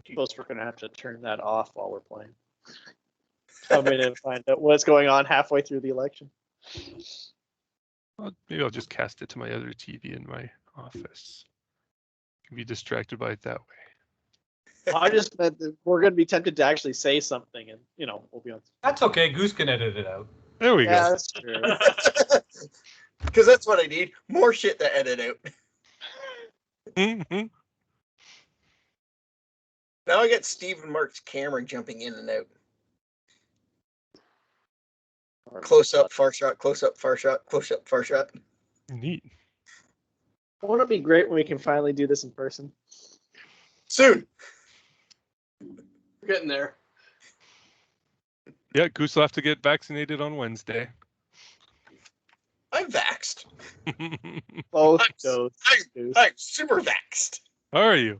suppose we're going to have to turn that off while we're playing. I'm going to find out what's going on halfway through the election. Well, maybe I'll just cast it to my other TV in my office. Can be distracted by it that way. I just meant that we're going to be tempted to actually say something, and we'll be on. That's okay. Goose can edit it out. There we go. That's true. Because that's what I need. More shit to edit out. Mm-hmm. Now I got Steve and Mark's camera jumping in and out. Close up, far shot, close up, far shot, close up, far shot. Neat. Won't it be great when we can finally do this in person? Soon. We're getting there. Yeah, Goose will have to get vaccinated on Wednesday. I'm vaxxed. Both those. I'm super vaxxed. How are you?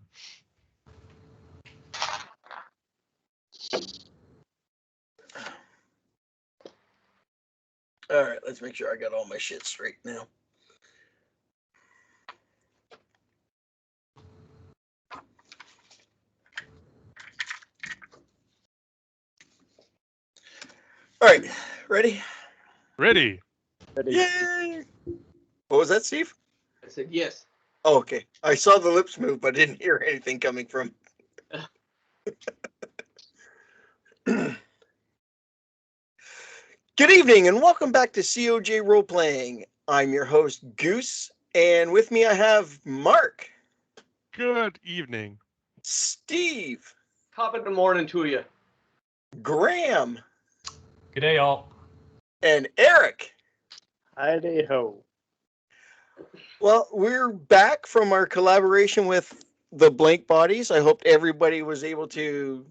All right, let's make sure I got all my shit straight now. All right, ready? Ready. Yay! What was that, Steve? I said yes. Oh, okay. I saw the lips move, but I didn't hear anything coming from. Good evening and welcome back to COJ Roleplaying. I'm your host, Goose, and with me I have Mark. Good evening. Steve. Top of the morning to you. Graham. G'day, all. And Eric. Hi-day-ho. Well, we're back from our collaboration with the Blank Bodies. I hope everybody was able to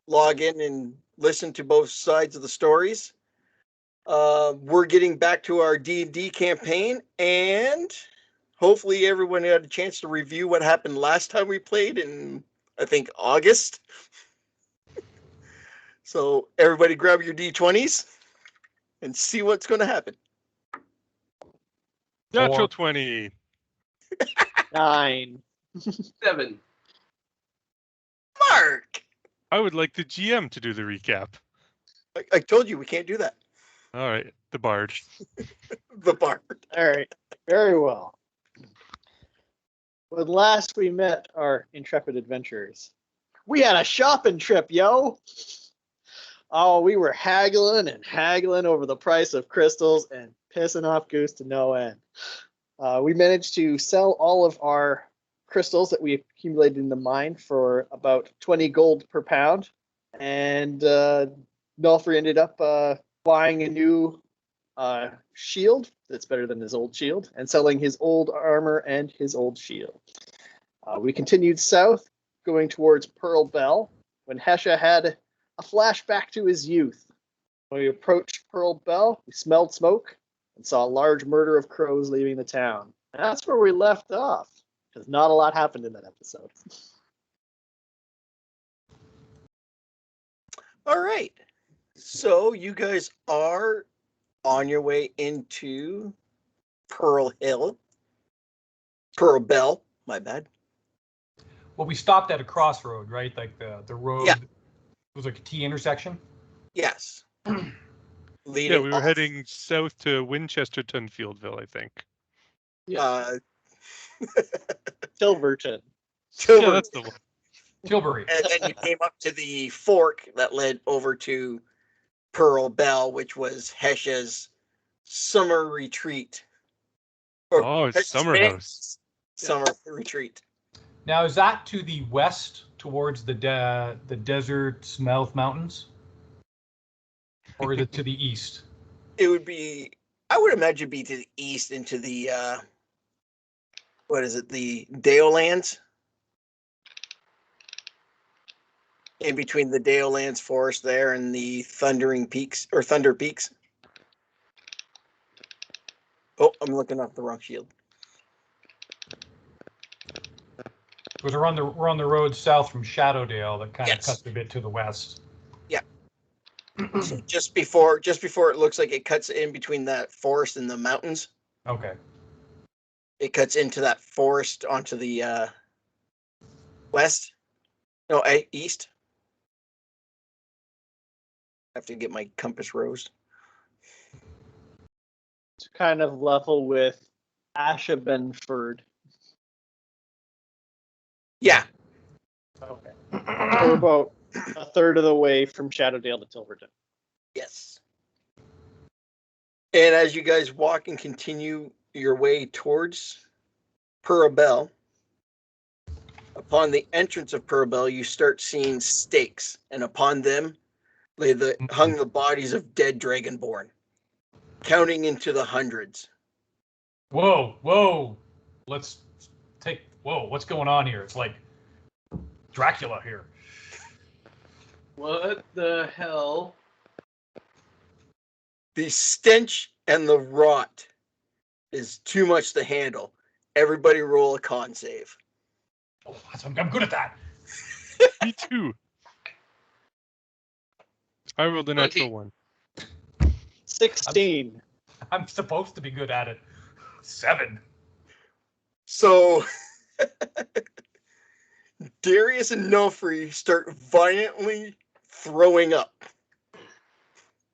log in and listen to both sides of the stories. We're getting back to our D&D campaign, and hopefully everyone had a chance to review what happened last time we played in, I think, August. So everybody grab your D20s and see what's going to happen. Natural 20. 9. 7. Mark! I would like the GM to do the recap. I told you we can't do that. All right, the bard. The bard. All right. Very well. When last we met our intrepid adventurers, we had a shopping trip, yo! Oh, we were haggling and haggling over the price of crystals and pissing off Goose to no end. We managed to sell all of our crystals that we accumulated in the mine for about 20 gold per pound. And Nulfrey ended up buying a new shield that's better than his old shield and selling his old armor and his old shield. We continued south, going towards Pearlbell, when Hesha had a flashback to his youth. When we approached Pearlbell, we smelled smoke and saw a large murder of crows leaving the town. And that's where we left off, because not a lot happened in that episode. All right. So you guys are on your way into Pearlbell, my bad. Well, we stopped at a crossroad, right? Like the road was like a T intersection. Yes. Yeah, we were heading south to Winchester Tunfieldville, I think. Tilverton. Yeah, that's the one. Tilbury. And then you came up to the fork that led over to Pearlbell, which was Hesha's summer retreat. Oh, it's summer house. Summer retreat. Now, is that to the west towards the Desert's Mouth Mountains? Or is it to the east? It would be, I would imagine, be to the east into the, what is it, the Daolands? In between the Daolands forest there and the Thundering Peaks, or Thunder Peaks. Oh, I'm looking up the wrong shield. Because we're on the road south from Shadowdale that kind of Yes. cuts a bit to the west. Yeah. So just before it looks like it cuts in between that forest and the mountains. Okay. It cuts into that forest onto the west. No, east. I have to get my compass rose. To kind of level with Ashabenford. Yeah. Okay. We're about a third of the way from Shadowdale to Tilverton. Yes. And as you guys walk and continue your way towards Pearlbell, upon the entrance of Pearlbell, you start seeing stakes, and upon them hung the bodies of dead Dragonborn, counting into the hundreds. Whoa. Let's take. Whoa, what's going on here? It's like Dracula here. What the hell? The stench and the rot is too much to handle. Everybody roll a con save. Oh, I'm good at that. Me too. I rolled a natural one. 16. I'm supposed to be good at it. 7. So Darius and Nofri start violently throwing up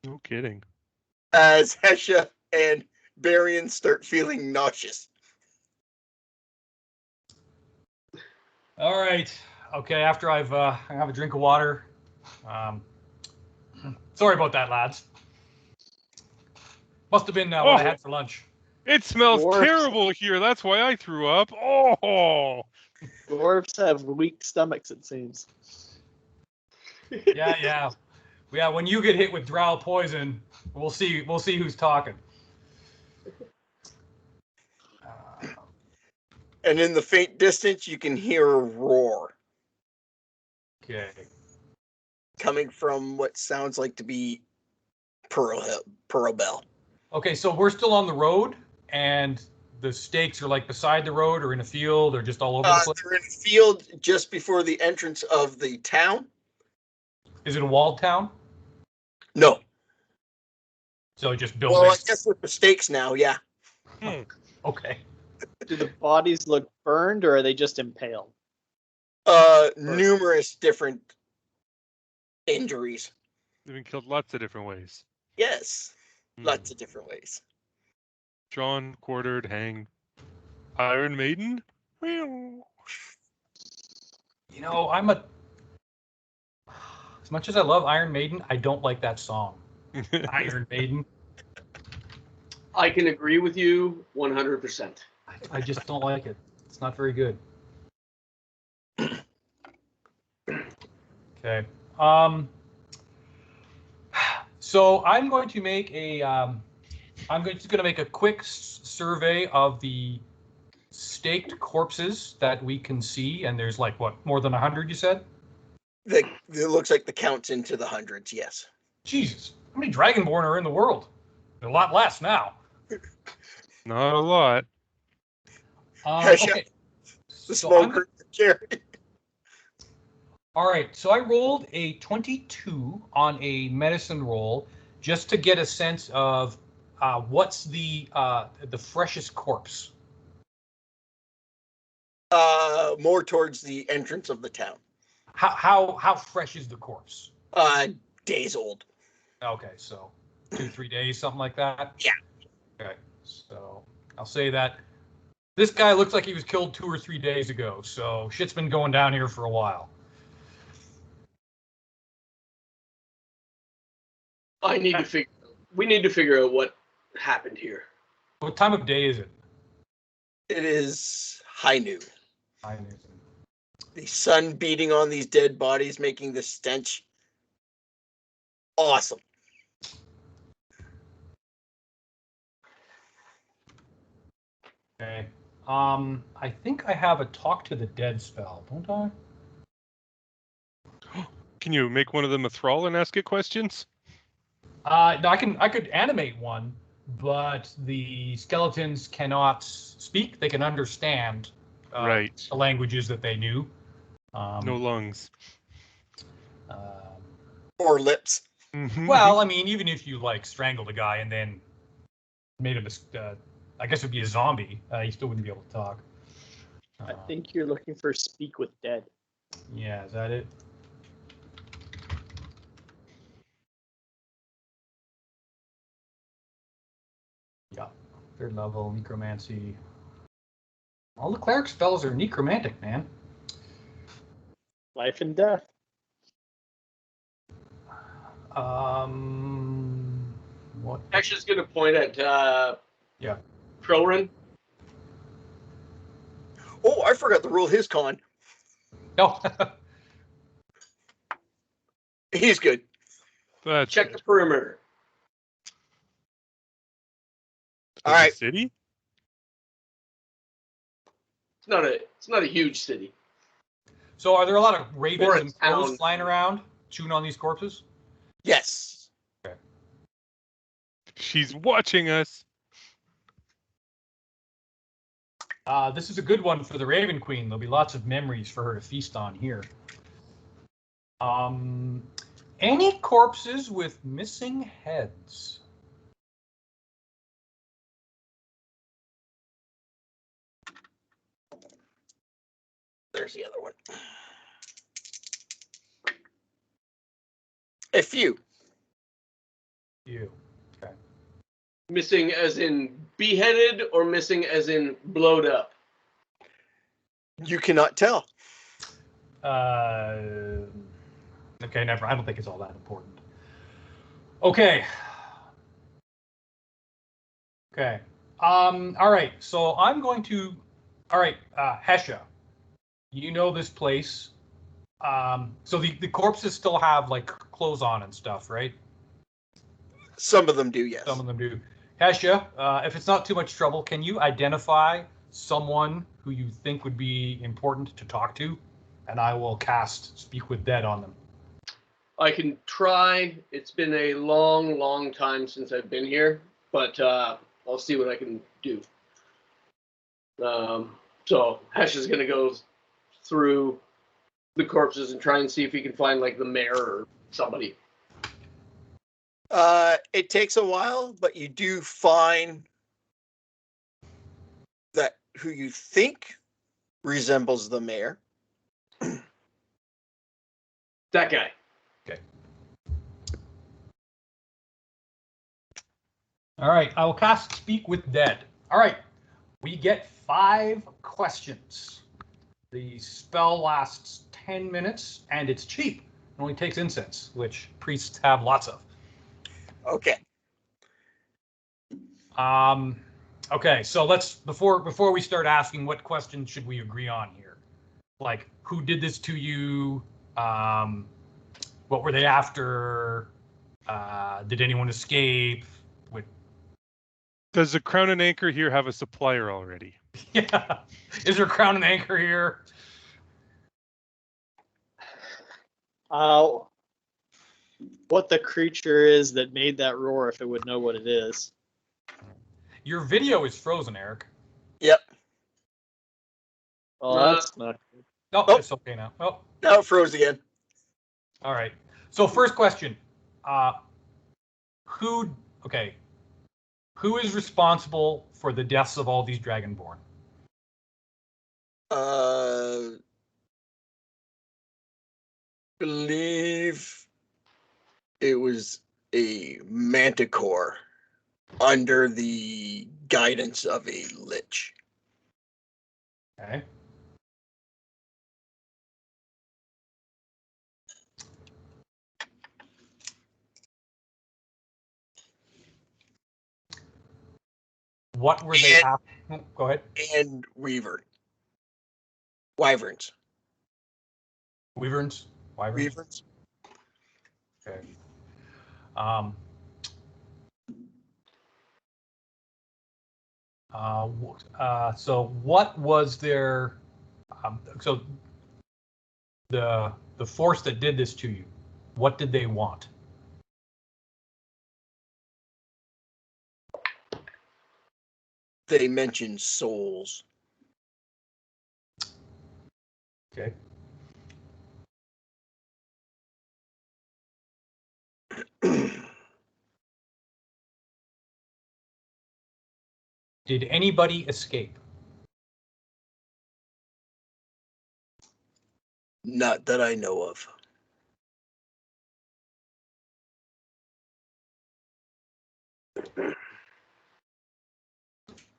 No kidding. as Hesha and Barian start feeling nauseous. All right. Okay. After I have a drink of water. Sorry about that, lads. Must have been what I had for lunch. It smells Dwarfs. terrible here. That's why I threw up. Oh. Dwarves have weak stomachs, it seems. Yeah. When you get hit with drow poison, we'll see who's talking. And in the faint distance, you can hear a roar Okay. coming from what sounds like to be Pearlbell. Okay, so we're still on the road, and the stakes are like beside the road, or in a field, or just all over the place. They're in a field just before the entrance of the town. Is it a walled town? No. So just buildings. Well, I guess with the stakes now, yeah. Okay. Do the bodies look burned or are they just impaled? Numerous different injuries. They've been killed lots of different ways. Yes. Lots of different ways. Drawn, quartered, hanged. Iron Maiden? You know, as much as I love Iron Maiden, I don't like that song. Iron Maiden. I can agree with you 100%. I just don't like it. It's not very good. Okay. So I'm going to make I'm going to make a quick survey of the staked corpses that we can see, and there's like what, more than 100? You said? It looks like the count's into the hundreds. Yes. Jesus, how many Dragonborn are in the world? A lot less now. Not a lot. Okay. The So smoker carry. All right, so I rolled a 22 on a medicine roll just to get a sense of what's the freshest corpse. More towards the entrance of the town. How fresh is the corpse? Days old. Okay, so 2-3 days, something like that. Yeah. Okay, so I'll say that this guy looks like he was killed 2 or 3 days ago. So shit's been going down here for a while. We need to figure out what happened here. What time of day is it? It is high noon. I know. The sun beating on these dead bodies, making the stench awesome. Okay. I think I have a talk to the dead spell, don't I? Can you make one of them a thrall and ask it questions? No, I could animate one, but the skeletons cannot speak. They can understand Right. the languages that they knew. No lungs. Or lips. Well, I mean, even if you like strangled a guy and then made him I guess it'd be a zombie, he still wouldn't be able to talk. I think you're looking for speak with dead. Yeah, is that it? Yeah, 3rd level, necromancy. All the cleric spells are necromantic, man. Life and death. What? Hesh is going to point at Yeah. Krillrin. Oh, I forgot to roll his con. No. He's good. That's Check good. the perimeter. All Of the right. city? It's not a huge city. So are there a lot of Or ravens a and crows town. flying around, chewing on these corpses? Yes. She's watching us. This is a good one for the Raven Queen. There'll be lots of memories for her to feast on here. Any corpses with missing heads? There's the other one. A few. You. Okay. Missing as in beheaded or missing as in blowed up? You cannot tell. Okay, never. I don't think it's all that important. Okay. Okay. All right. So I'm going to. All right, Hesha. You know this place. So the corpses still have like clothes on and stuff, right? Some of them do, yes. Some of them do. Hesha, if it's not too much trouble, can you identify someone who you think would be important to talk to? And I will cast Speak with Dead on them. I can try. It's been a long, long time since I've been here, but I'll see what I can do. So Hesh is going to go through the corpses and try and see if he can find like the mayor or somebody. It takes a while, but you do find that who you think resembles the mayor. That guy. All right, I will cast Speak with Dead. All right, we get 5 questions. The spell lasts 10 minutes, and it's cheap. It only takes incense, which priests have lots of. Okay. Okay, so let's before we start asking, what questions should we agree on here? Like, who did this to you? What were they after? Did anyone escape? Does the Crown and Anchor here have a supplier already? Yeah. Is there a Crown and Anchor here? What the creature is that made that roar, if it would know what it is. Your video is frozen, Eric. Yep. Oh, that's not good. No, Oh. It's okay now. Oh, Now it froze again. all right. So first question. Who is responsible for the deaths of all these Dragonborn? Believe it was a manticore under the guidance of a lich. Okay. What were they after? Go ahead. And wyverns. Wyverns? Wyverns. Okay. So what was their so the force that did this to you, what did they want? They mentioned souls. Okay. Did anybody escape? Not that I know of.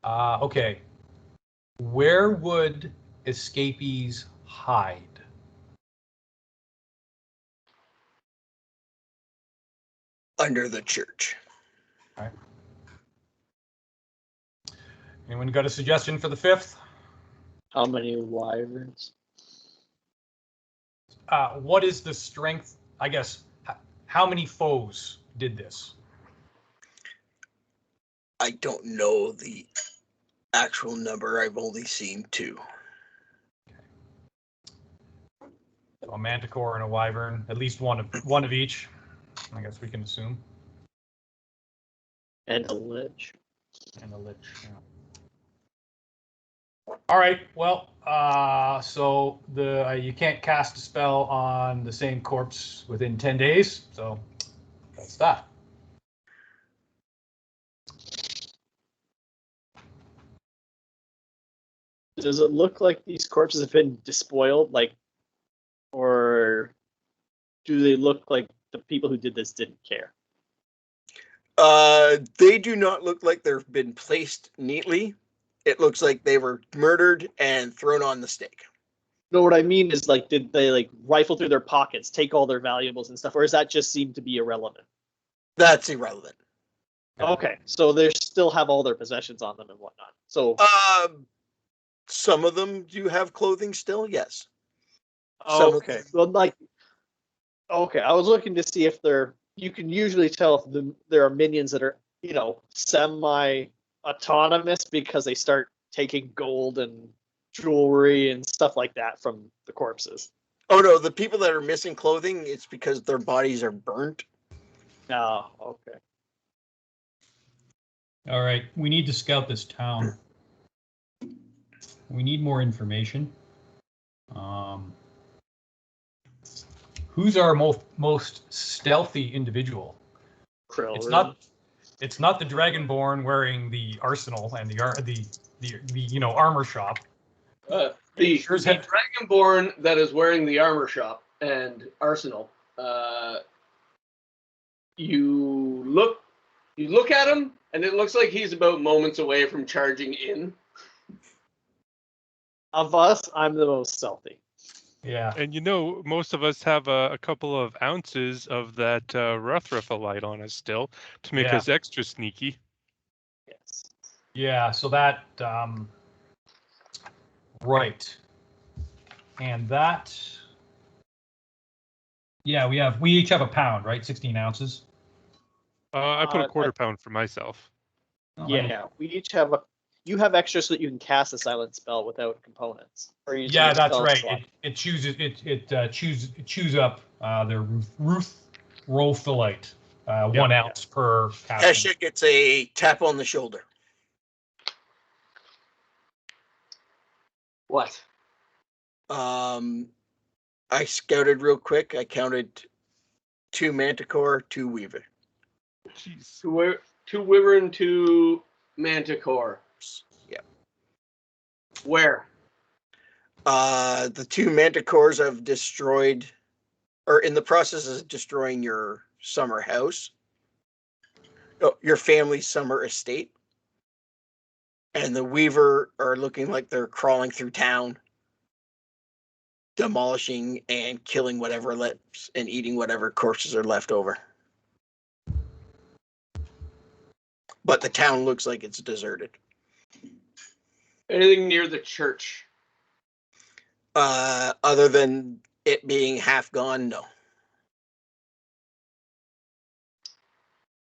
Okay. Where would escapees hide? Under the church. All right. Anyone got a suggestion for the fifth? How many wyverns? What is the strength? I guess. How many foes did this? I don't know the actual number. I've only seen 2. So a manticore and a wyvern, at least one of each. I guess we can assume. And a lich. And a lich. Yeah. All right. Well, so you can't cast a spell on the same corpse within 10 days. So that's that. Does it look like these corpses have been despoiled, like, or do they look like the people who did this didn't care? They do not look like they've been placed neatly. It looks like they were murdered and thrown on the stake. No, what I mean is, like, did they like rifle through their pockets, take all their valuables and stuff, or does that just seem to be irrelevant? That's irrelevant. Okay, so they still have all their possessions on them and whatnot. So Some of them do have clothing still, yes. Some okay, well, like, okay, I was looking to see if you can usually tell if there are minions that are, semi-autonomous because they start taking gold and jewelry and stuff like that from the corpses. Oh no, the people that are missing clothing, it's because their bodies are burnt. Oh, okay. All right, we need to scout this town. We need more information. Who's our most stealthy individual? Krill. It's not the Dragonborn wearing the arsenal and the armor shop. The have- Dragonborn that is wearing the armor shop and arsenal. You look at him, and it looks like he's about moments away from charging in. Of us, I'm the most stealthy. Yeah. And most of us have a couple of ounces of that Ruthrafalite on us still to make Yeah. us extra sneaky. Yes. Yeah, so that, right. And that, yeah, we each have a pound, right? 16 ounces. I put a quarter pound for myself. Oh, Yeah, we each have you have extra so that you can cast a silent spell without components. Or using Yeah, a that's spell right. slot. It chews up their Ruthrofalite, 1 ounce per casting. Hesha gets a tap on the shoulder. What? I scouted real quick. I counted 2 manticore, 2 weaver. Jeez. Two wyvern, 2 manticore. Yeah. Where? The 2 manticores have destroyed, or in the process of destroying your summer house. Oh, your family's summer estate. And the weaver are looking like they're crawling through town, demolishing and killing whatever left and eating whatever corpses are left over. But the town looks like it's deserted. Anything near the church? Other than it being half gone, no.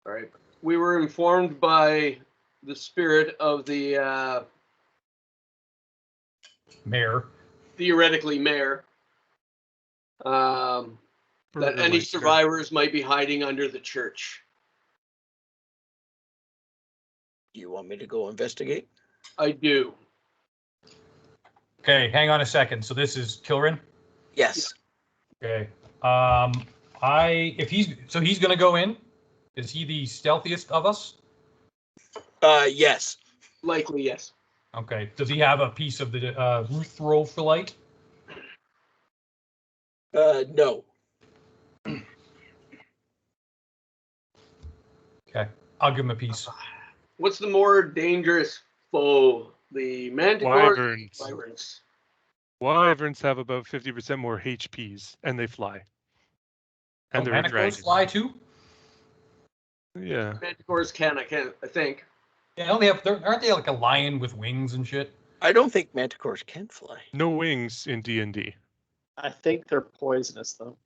All right. We were informed by the spirit of the Mayor. theoretically mayor that any Burgermeister. survivors might be hiding under the church. Do you want me to go investigate? I do. Okay, hang on a second. So this is Kilrin? Yes. Okay. He's gonna go in. Is he the stealthiest of us? Yes. Likely, yes. Okay. Does he have a piece of the Ruthrofalite? No. Okay, I'll give him a piece. What's the more dangerous foe? The manticores? Wyverns. Wyverns. Wyverns have about 50% more HPs, and they fly. And they're a Manticores dragon. fly too? Yeah. Manticores I think. Yeah, aren't they like a lion with wings and shit? I don't think manticores can fly. No wings in D&D. I think they're poisonous though.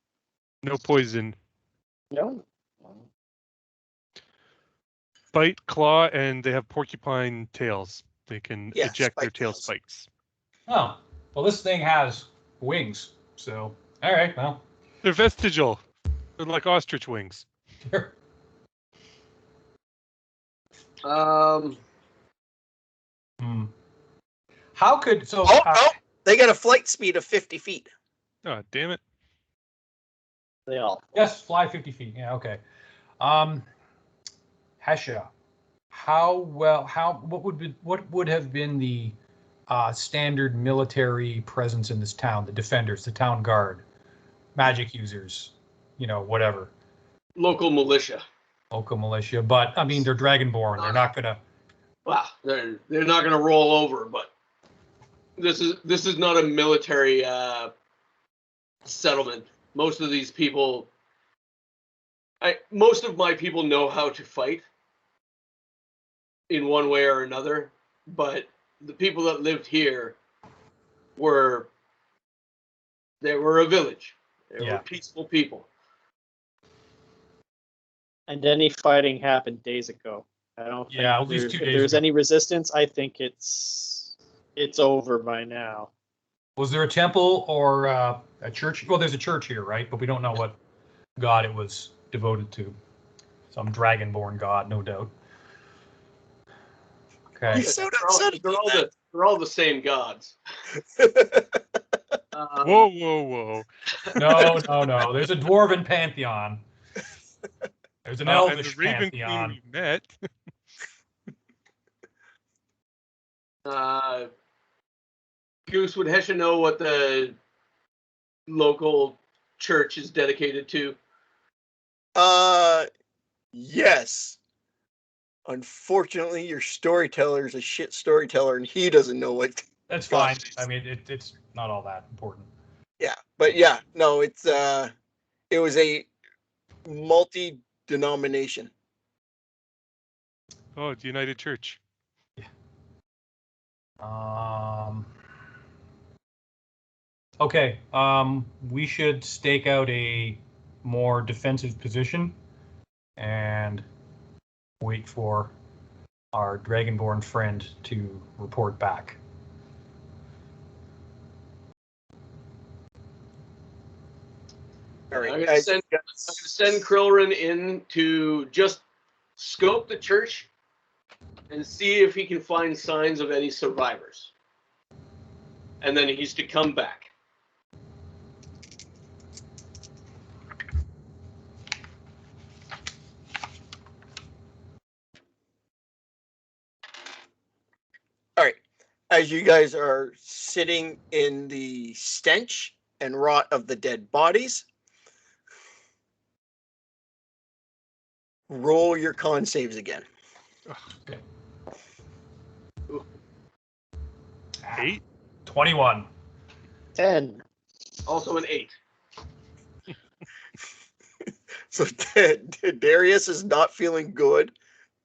No poison. No. Bite, claw, and they have porcupine tails. They can Yeah, eject their spike tail tails. spikes. Oh, well, this thing has wings, so all right, well. They're vestigial. They're like ostrich wings. How could so? They got a flight speed of 50 feet. Oh, damn it. They all. Yes, fly 50 feet. Yeah, okay. Hesha, what would have been the standard military presence in this town? The defenders, the town guard, magic users, whatever. Local militia. Local militia, but I mean they're dragonborn. They're not gonna. Wow, they're not going to roll over, but this is not a military settlement. Most of these people, most of my people know how to fight in one way or another, but the people that lived here were a village. They were peaceful people. And any fighting happened days ago. I don't think at least 2 if days there's ago. any resistance, I think it's over by now. Was there a temple or a church? Well, there's a church here, right? But we don't know what god it was devoted to. Some dragonborn god, no doubt. Okay. They're all the same gods. Whoa. No. There's a dwarven pantheon. There's an elvish and the Raven pantheon. Queen we met. Goose, would Hesha know what the local church is dedicated to? Yes. Unfortunately, your storyteller is a shit storyteller, and he doesn't know what. That's fine. I mean, it's not all that important. Yeah, but yeah, no, it was a multi-denomination. Oh, it's United Church. Okay. We should stake out a more defensive position and wait for our dragonborn friend to report back. All right, I'm gonna send Krillrin in to just scope the church and see if he can find signs of any survivors. And then he's to come back. All right. As you guys are sitting in the stench and rot of the dead bodies, roll your con saves again. Okay. 8? 21. 10. Also an 8. So Darius is not feeling good.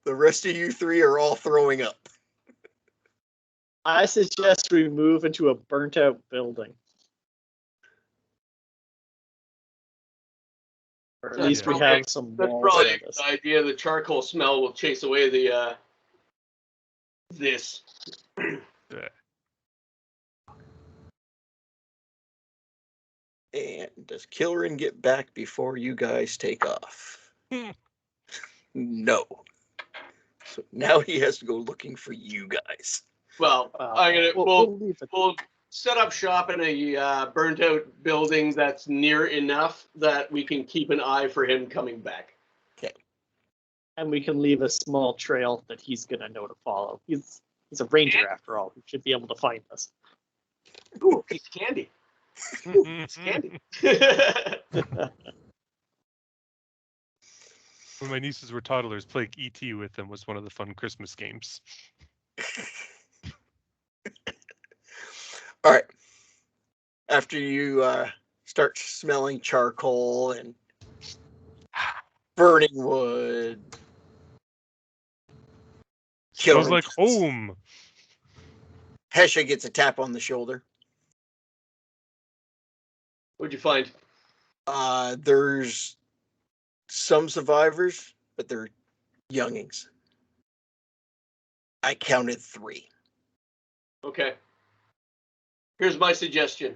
The rest of you three are all throwing up. I suggest we move into a burnt out building. Or at least we have some That's walls probably a around good us. idea. The charcoal smell will chase away the this. And does Kilrin get back before you guys take off? No. So now he has to go looking for you guys. Well, We'll we'll set up shop in a burnt out building that's near enough that we can keep an eye for him coming back. Okay. And we can leave a small trail that he's gonna know to follow. He's a ranger after all. He should be able to find us. Ooh, piece of candy. It's candy. When my nieces were toddlers, playing E.T. with them was one of the fun Christmas games. All right. After you start smelling charcoal and burning wood, Smells killing like cats, home. Hesha gets a tap on the shoulder. What'd you find? There's some survivors, but they're youngings. I counted 3. Okay. Here's my suggestion.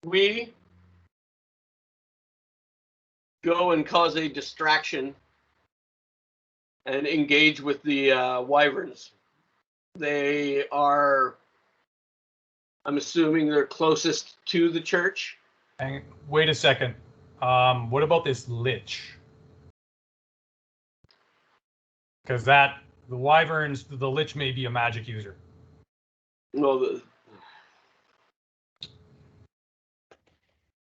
We go and cause a distraction and engage with the wyverns. They are, I'm assuming they're closest to the church. Wait a second. What about this lich? Because the wyverns, the lich may be a magic user. Well,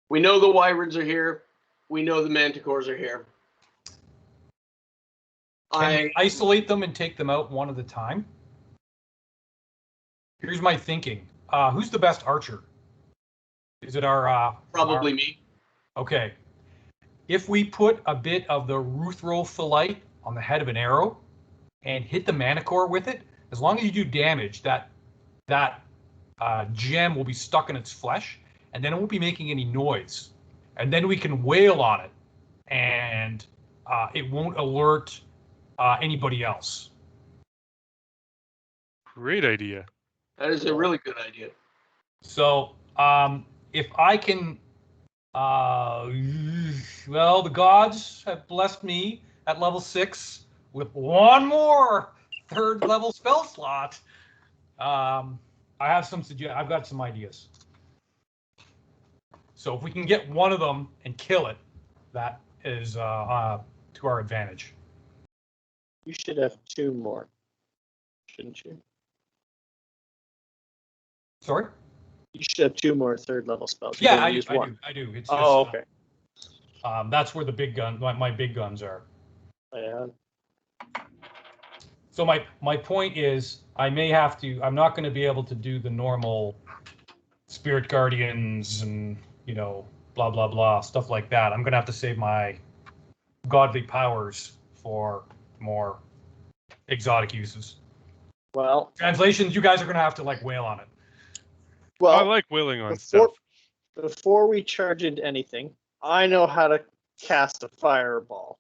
we know the wyverns are here. We know the manticores are here. Can we isolate them and take them out one at a time? Here's my thinking. Who's the best archer? Is it our Probably me. Okay. If we put a bit of the Ruthrophyllite on the head of an arrow and hit the manicore with it, as long as you do damage, that gem will be stuck in its flesh, and then it won't be making any noise. And then we can wail on it, and it won't alert anybody else. Great idea. That is a really good idea. So if I can, well, the gods have blessed me at level 6 with one more 3rd level spell slot. I have I've got some ideas. So if we can get one of them and kill it, that is to our advantage. You should have 2 more, shouldn't you? Sorry? You should have 2 more 3rd level spells. You Yeah, only I used 1. do. It's Oh, just, okay. that's where the big gun, my big guns are. Yeah. So my point is, I'm not going to be able to do the normal spirit guardians and, blah, blah, blah, stuff like that. I'm going to have to save my godly powers for more exotic uses. Well, Translations, you guys are going to have to wail on it. well, I like wailing on before, stuff. Before we charge into anything, I know how to cast a fireball.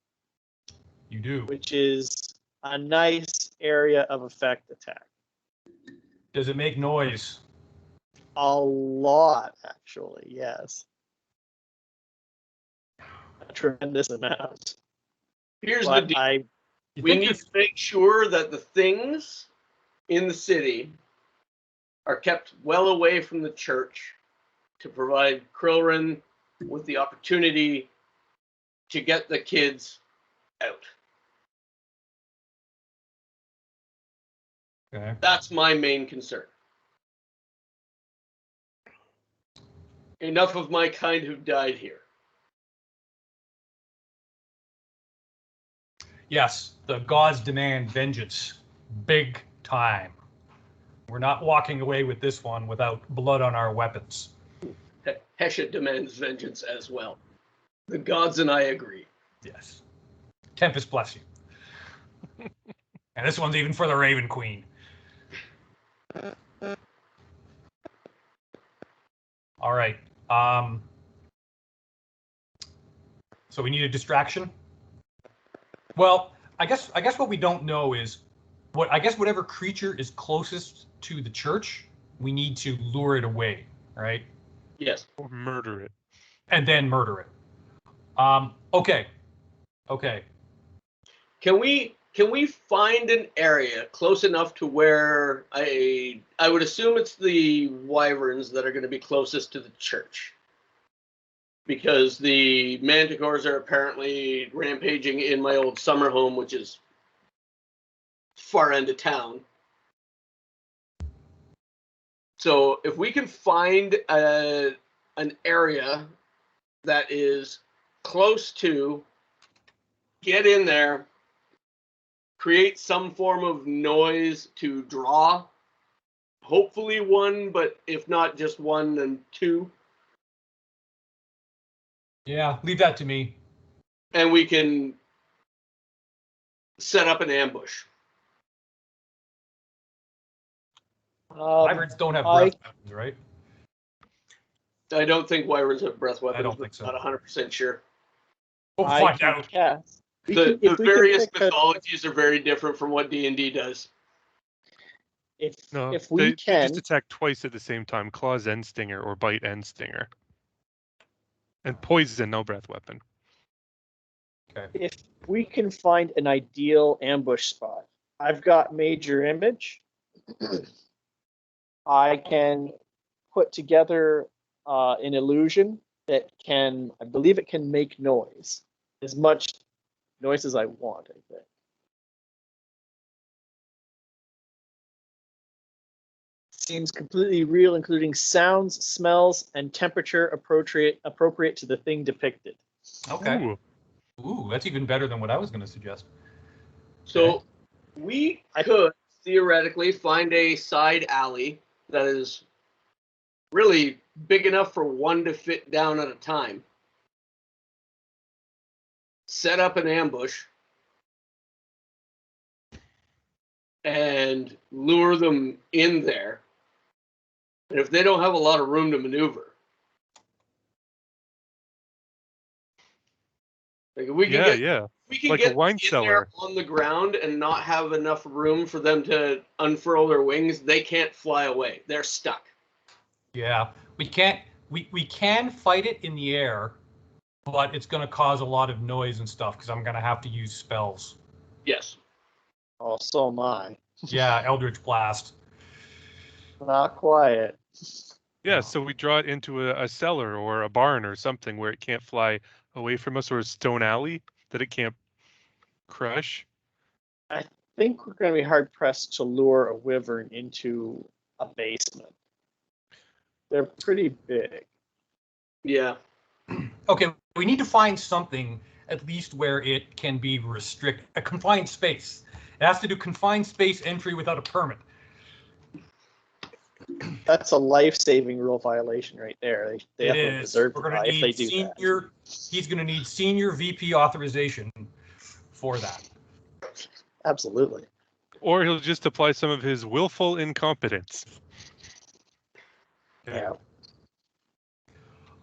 You do. Which is a nice area of effect attack. Does it make noise? A lot, actually, yes. A tremendous amount. Here's the But deal. We need to make sure that the things in the city are kept well away from the church to provide Krillrin with the opportunity to get the kids out. Okay. That's my main concern. Enough of my kind who died here. Yes, the gods demand vengeance. Big time. We're not walking away with this one without blood on our weapons. Hesha demands vengeance as well. The gods and I agree. Yes. Tempest bless you. And this one's even for the Raven Queen. All right. So we need a distraction. Well, I guess what we don't know is whatever creature is closest to the church, we need to lure it away, right? Yes. Or murder it. And then murder it. Okay. Can we find an area close enough to where I would assume it's the wyverns that are going to be closest to the church? Because the manticores are apparently rampaging in my old summer home, which is far end of town. So if we can find an area that is close to, get in there, create some form of noise to draw, hopefully one, but if not just one, then two. Yeah, leave that to me. And we can set up an ambush. Wyverns don't have breath weapons, right? I don't think wyverns have breath weapons. I don't think so. Not 100% sure. We'll I find can out. cast. The If we various can pick a- mythologies are very different from what D&D does. No, if we they can, just attack twice at the same time, claws and stinger, or bite and stinger. And poison, no breath weapon. Okay. if we can find an ideal ambush spot, I've got major image. I can put together an illusion that can, I believe it can make noise, as much noise as I want, I think. Seems completely real, including sounds, smells, and temperature appropriate to the thing depicted. Okay. Ooh. Ooh, that's even better than what I was going to suggest. So we could theoretically find a side alley that is really big enough for one to fit down at a time. Set up an ambush and lure them in there. And if they don't have a lot of room to maneuver, like if we can Like a get wine in cellar. there on the ground and not have enough room for them to unfurl their wings, they can't fly away. They're stuck. Yeah, we can't. We can fight it in the air, but it's going to cause a lot of noise and stuff because I'm going to have to use spells. Yes. Oh, so am I. Yeah, Eldritch Blast. Not quiet. Yeah, Oh. so we draw it into a cellar or a barn or something where it can't fly away from us, or a stone alley that it can't crush. I think we're going to be hard pressed to lure a wyvern into a basement. They're pretty big. Yeah. Okay, we need to find something at least where it can be a confined space. It has to do confined space entry without a permit. That's a life-saving rule violation right there. They It definitely is. deserve We're to going die to if they need do senior. He's going to need senior VP authorization for that. that. Absolutely. Or he'll just apply some of his willful incompetence. Yeah.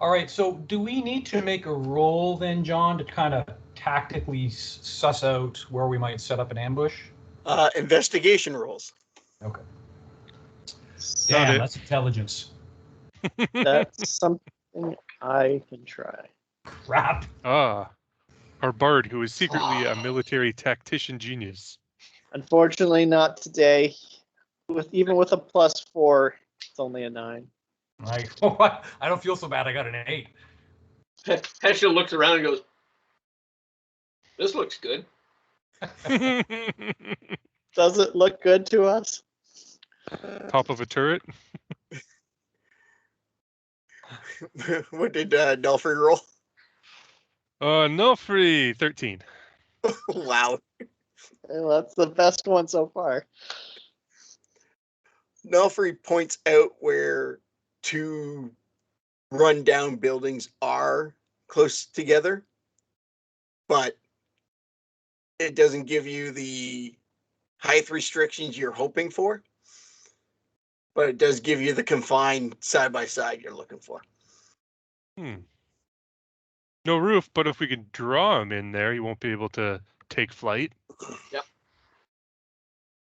All right, so do we need to make a roll then, John, to kind of tactically suss out where we might set up an ambush? Investigation rolls. Okay. Not Damn, it. that's intelligence. That's something I can try. Crap. Ah, our bard, who is secretly a military tactician genius. Unfortunately, not today. Even with a +4, it's only a 9. Like, I don't feel so bad. I got an 8. Hesha looks around and goes, "This looks good." Does it look good to us? Top of a turret. What did Delphi roll? No free 13. Wow. Well, that's the best one so far. Nelfrey points out where two run-down buildings are close together, but it doesn't give you the height restrictions you're hoping for. But it does give you the confined side-by-side you're looking for. No roof, but if we can draw him in there, he won't be able to take flight. Yep.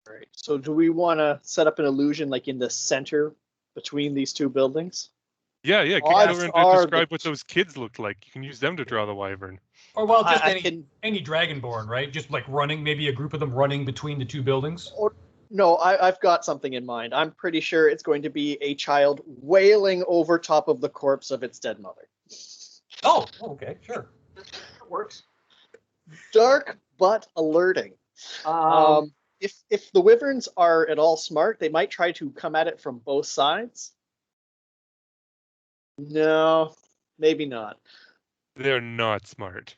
All right. So do we want to set up an illusion like in the center between these two buildings? Yeah. Can you Odds go around are to describe that- what those kids looked like? You can use them to draw the wyvern. Or, well, just I can. any Dragonborn, right? Just like running, maybe a group of them running between the two buildings. Or, no, I've got something in mind. I'm pretty sure it's going to be a child wailing over top of the corpse of its dead mother. Oh, okay, sure. That works. Dark but alerting. if the wyverns are at all smart, they might try to come at it from both sides. No, maybe not. They're not smart.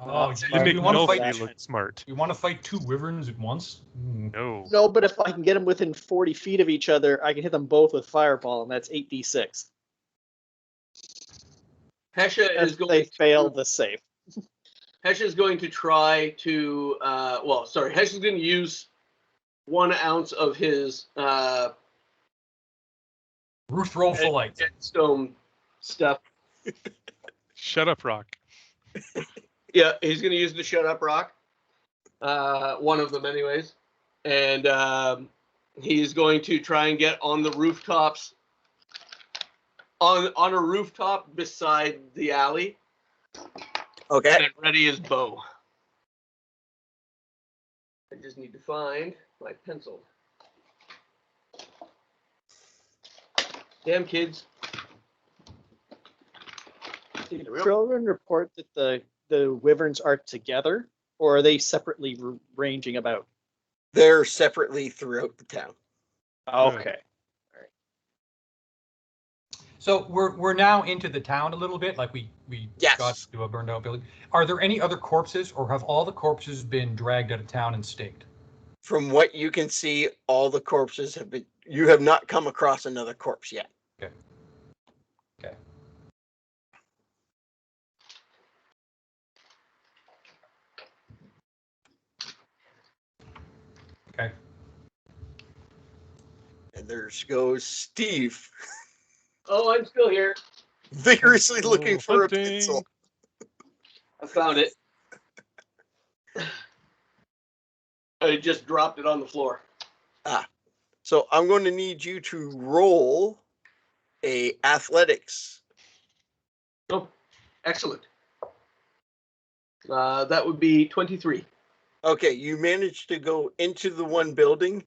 Oh, They They geez, make we want to nobody fight. look smart. We want to fight 2 wyverns at once. No. No, but if I can get them within 40 feet of each other, I can hit them both with fireball, and that's 8d6. Hesha If is going they to fail the save. Hesha is going to try to Hesha is going to use 1 ounce of his Roof roll for light. stone stuff. Shut up, Rock. Yeah, he's going to use the shut up rock. 1 of them, anyways, and he's going to try and get on the rooftops. On a rooftop beside the alley. Okay. And ready his bow. I just need to find my pencil. Damn kids. Did children report that the wyverns are together, or are they separately ranging about? They're separately throughout the town. Okay. So we're now into the town a little bit, like we Yes. got to a burned out building. Are there any other corpses, or have all the corpses been dragged out of town and staked? From what you can see, all the corpses have been. You have not come across another corpse yet. Okay. Okay. And there goes Steve, Oh, I'm still here. vigorously looking for hunting. a pencil. I found it. I just dropped it on the floor. So I'm going to need you to roll a athletics. Oh, excellent. That would be 23. Okay, you managed to go into the one building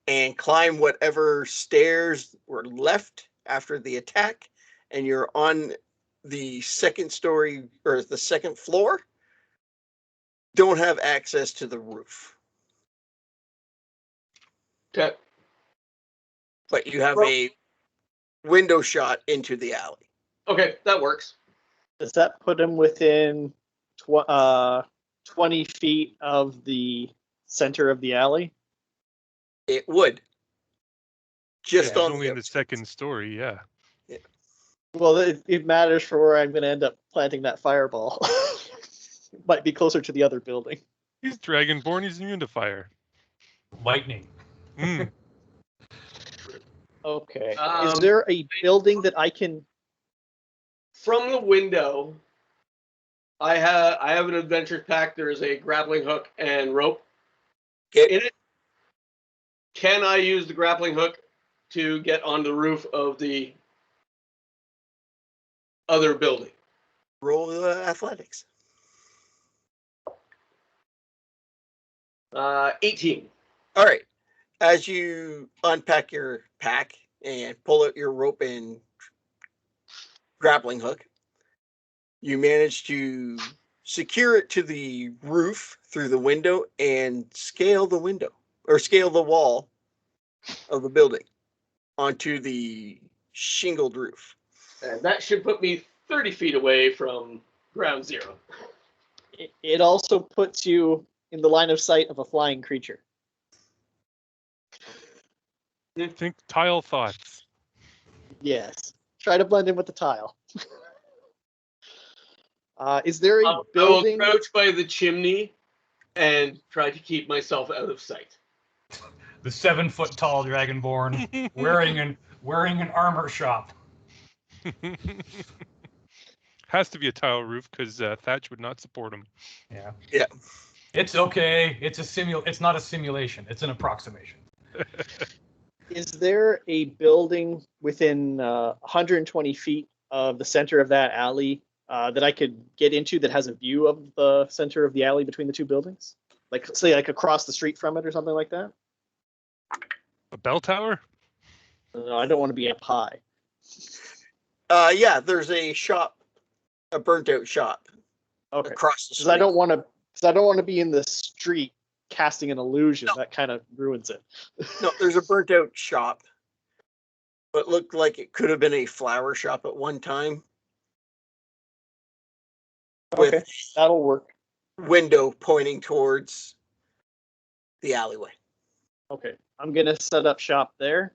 and climb whatever stairs were left after the attack, and you're on the second story or the second floor. Don't have access to the roof, Okay. but you have a window shot into the alley. Okay, that works. Does that put him within 20 feet of the center of the alley? It would. Just It's on only the in the second story, yeah. Well, it matters for where I'm going to end up planting that fireball. Might be closer to the other building. He's Dragonborn, he's immune to fire. Lightning. Mm. Okay. Is Um, there a building that I can? From the window, I have an adventure pack. There is a grappling hook and rope Okay. in it. Can I use the grappling hook to get on the roof of the other building? Roll the athletics. 18. All right. As you unpack your pack and pull out your rope and grappling hook, you manage to secure it to the roof through the window and scale the window or scale the wall of the building onto the shingled roof. And that should put me 30 feet away from ground zero. It also puts you in the line of sight of a flying creature. Think tile thoughts. Yes. Try to blend in with the tile. Is there a I will building? approach by the chimney and try to keep myself out of sight. The 7-foot-tall dragonborn wearing an armor shop. Has to be a tile roof because thatch would not support him. Yeah. Yeah. It's okay. It's not a simulation. It's an approximation. Is there a building within 120 feet of the center of that alley that I could get into that has a view of the center of the alley between the two buildings? Like, say, like across the street from it or something like that? A bell tower? No, I don't want to be up high. Yeah, there's a shop, a burnt out shop Okay. across the Because street. I don't want to be in the street casting an illusion. That kind of ruins it. No, there's a burnt out shop. But looked like it could have been a flower shop at one time. Okay, With that'll work. window pointing towards the alleyway. Okay, I'm gonna set up shop there.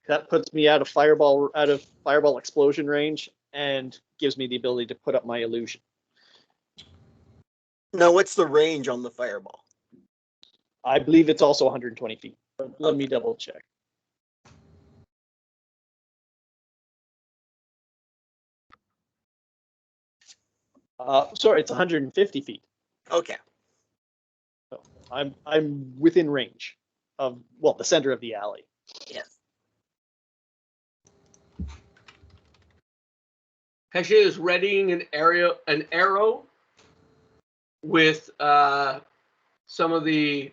That puts me out of fireball explosion range and gives me the ability to put up my illusion. Now, what's the range on the fireball? I believe it's also 120 feet. But let me double check. Sorry, it's 150 feet. Okay. So I'm within range of the center of the alley. Yes. Hesha is readying an arrow with some of the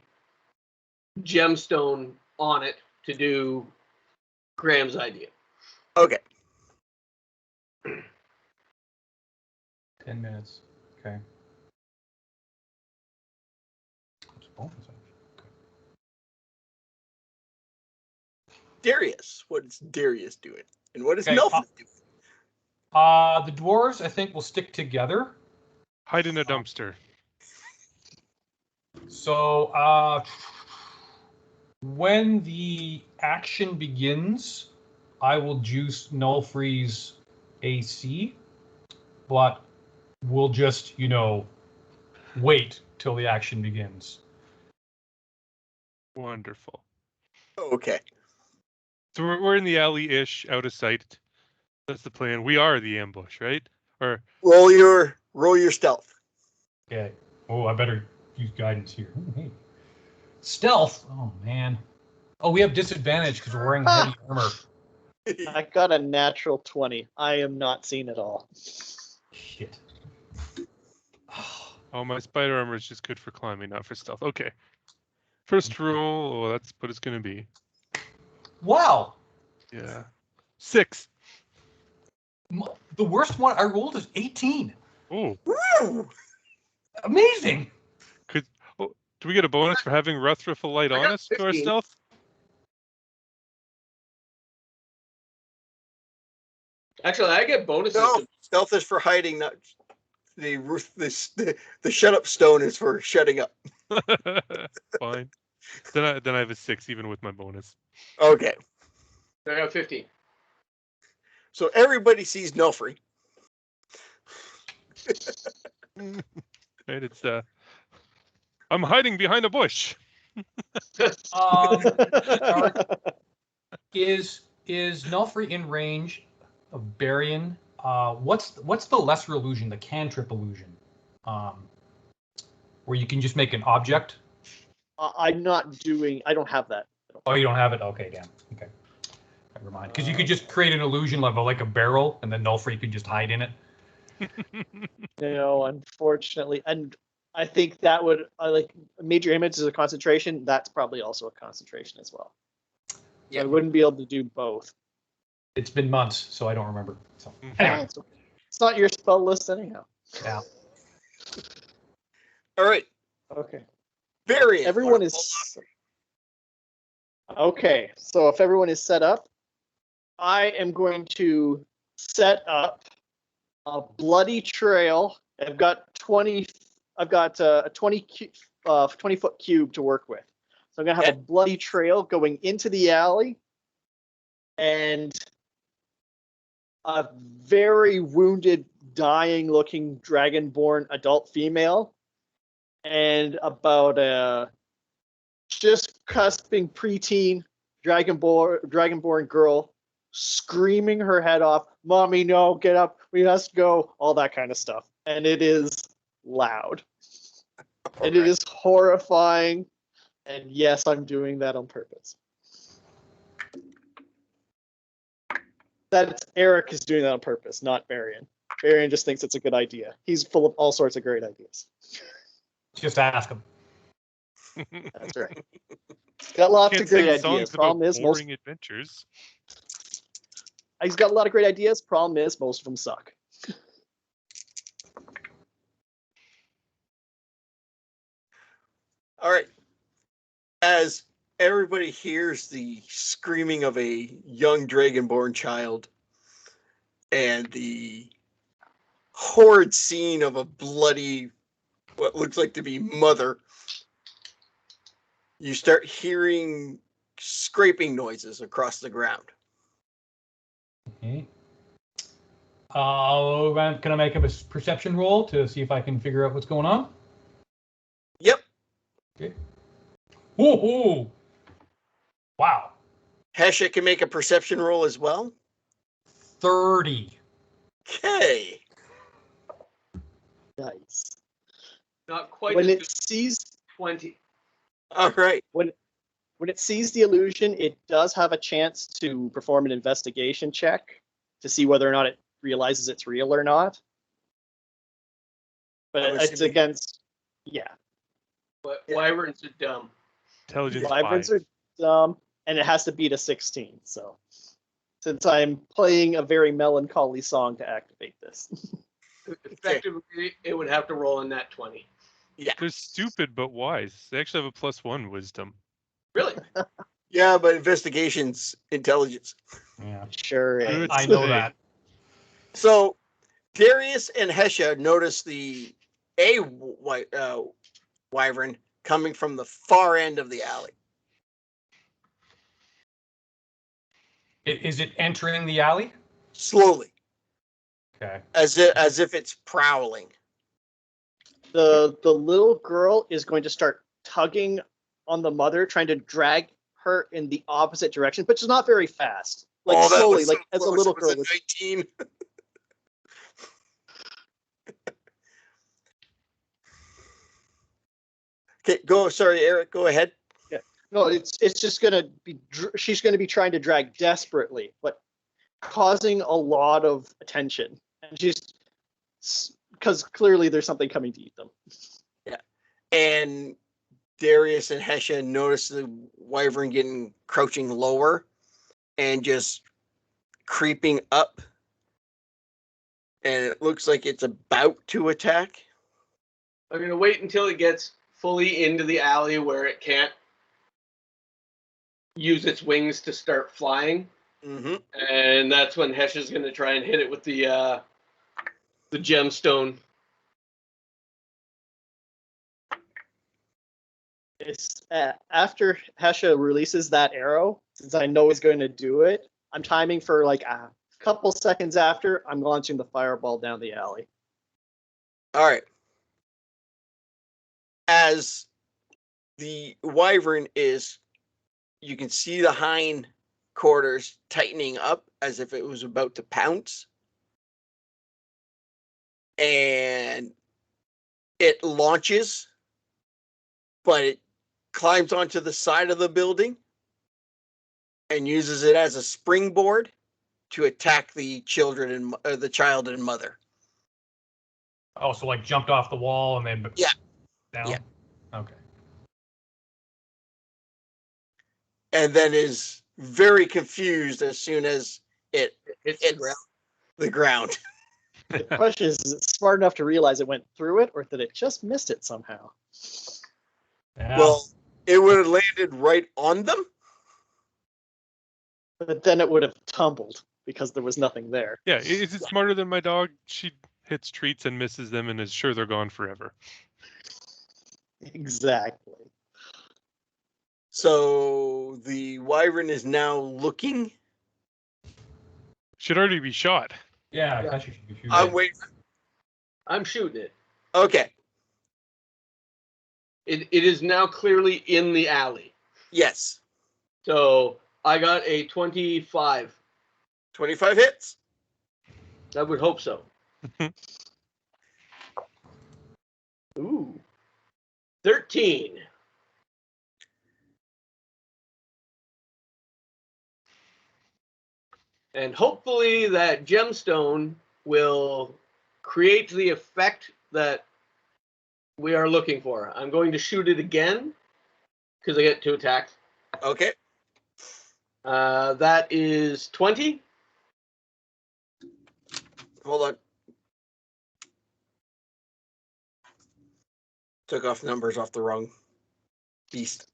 gemstone on it to do Graham's idea. Okay. 10 minutes. Okay. What's bonus action? Okay. Darius. What's Darius doing? And what is Okay, Nelson doing? The dwarves, I think, will stick together. Hide in a dumpster. So, when the action begins, I will juice Null Freeze AC, but we'll just, wait till the action begins. Wonderful. Okay. So we're in the alley-ish, out of sight. That's the plan. We are the ambush, right? Or Roll your stealth. Okay. Oh, I better use guidance here. Ooh, hey. Stealth. Oh man. Oh, we have disadvantage because we're wearing heavy armor. I got a natural 20. I am not seen at all. Shit. oh, my spider armor is just good for climbing, not for stealth. Okay. First roll. Oh, that's what it's gonna be. Wow. Yeah. 6. The worst one I rolled is 18. Oh. Woo! Amazing. Do we get a bonus for having Ruthrifle light I on got us to our 15. stealth? Actually, I get bonuses. No, stealth is for hiding, not the roof. The shut up stone is for shutting up. Fine. Then I have a 6 even with my bonus. Okay. I got 15. So everybody sees Nelfrey. Right, it's I'm hiding behind a bush. Is Nullfree in range of Barian? What's the lesser illusion, the cantrip illusion? Where you can just make an object? I don't have that. Oh, you don't have it? Okay, damn. Okay. Never mind. Because you could just create an illusion level like a barrel, and then Nullfree could just hide in it. No, unfortunately. And I think that would, like, major image is a concentration. That's probably also a concentration as well. So I wouldn't be able to do both. It's been months, so I don't remember. So Mhm. anyway, It's not your spell list anyhow. yeah. All right. Okay. Variant. Everyone is okay. So if everyone is set up, I am going to set up a bloody trail. I've got a 20-foot cube to work with. So I'm gonna have a bloody trail going into the alley, and a very wounded, dying-looking dragonborn adult female, and about a just cusping preteen dragonborn girl screaming her head off, "Mommy, no, get up, we must go," all that kind of stuff. And it is loud. And it is horrifying. And yes, I'm doing that on purpose. That's Eric is doing that on purpose, not Varian. Varian just thinks it's a good idea. He's full of all sorts of great ideas. Just ask him. That's right. Got lots Can't of great sing ideas. songs Problem about is, most boring adventures. he's got a lot of great ideas. Problem is, most of them suck. All right. As everybody hears the screaming of a young dragonborn child and the horrid scene of a bloody, what looks like to be mother, you start hearing scraping noises across the ground. Okay. Can I make a perception roll to see if I can figure out what's going on? Yep. Okay. Whoa! Wow. Hesha can make a perception roll as well. 30. Okay. Nice. Not quite When as it good sees as 20. All right. when it sees the illusion, it does have a chance to perform an investigation check to see whether or not it realizes it's real or not. But I'm it's assuming- against, yeah. But Yeah. wyverns are dumb. Intelligence Wyverns 5. are dumb, and it has to beat a 16. So, since I'm playing a very melancholy song to activate this, Effectively, it would have to roll in that 20. They're stupid but wise. They actually have a +1 wisdom. Really? Yeah, but investigation's intelligence. Yeah. sure is. I know that. So Darius and Hesha notice the wyvern coming from the far end of the alley. Is it entering the alley? Slowly, Okay. as if it's prowling. The little girl is going to start tugging on the mother, trying to drag her in the opposite direction, but she's not very fast. Like Oh, that slowly, was so like as a close. little It was girl. a 19. Okay, go. Sorry, Eric. Go ahead. No, it's just gonna be. She's gonna be trying to drag desperately, but causing a lot of attention, and she's because clearly there's something coming to eat them. And Darius and Hesha notice the wyvern crouching lower and just creeping up. And it looks like it's about to attack. I'm going to wait until it gets fully into the alley where it can't use its wings to start flying. Mm-hmm. And that's when Hesh is going to try and hit it with the gemstone. It's after Hesha releases that arrow, since I know he's going to do it. I'm timing for like a couple seconds after I'm launching the fireball down the alley. All right. As the wyvern is, you can see the hind quarters tightening up as if it was about to pounce. And it launches, but it climbs onto the side of the building and uses it as a springboard to attack the children and the child and mother. Oh, so like jumped off the wall and then Yeah. down? Yeah. Okay. And then is very confused as soon as it Hits hits the ground. the ground. The question is it smart enough to realize it went through it, or did it just missed it somehow? Yeah. Well, it would have landed right on them. But then it would have tumbled because there was nothing there. Yeah, is it smarter than my dog? She hits treats and misses them and is sure they're gone forever. Exactly. So the wyvern is now looking. Should already be shot. yeah, I thought you should be shooting. I'm waiting. I'm shooting it. Okay. It is now clearly in the alley. Yes. So I got a 25. 25 hits. I would hope so. Ooh. 13. And hopefully that gemstone will create the effect that we are looking for. I'm going to shoot it again because I get 2 attacks. Okay. That is 20. Hold on. Took off numbers off the wrong Beast.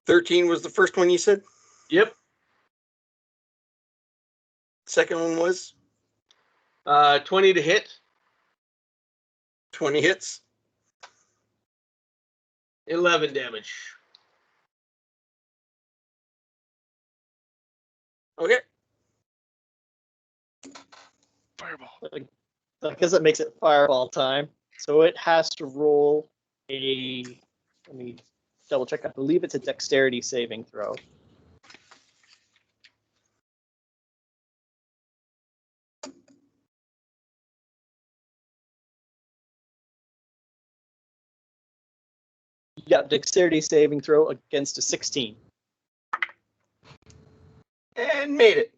13 was the first one you said? Yep. Second one was 20 to hit. 20 hits. 11 damage. Okay. Fireball. Because it makes it fireball time. So it has to roll a. Let me double check. I believe it's a dexterity saving throw. Yeah, dexterity saving throw against a 16. And made it.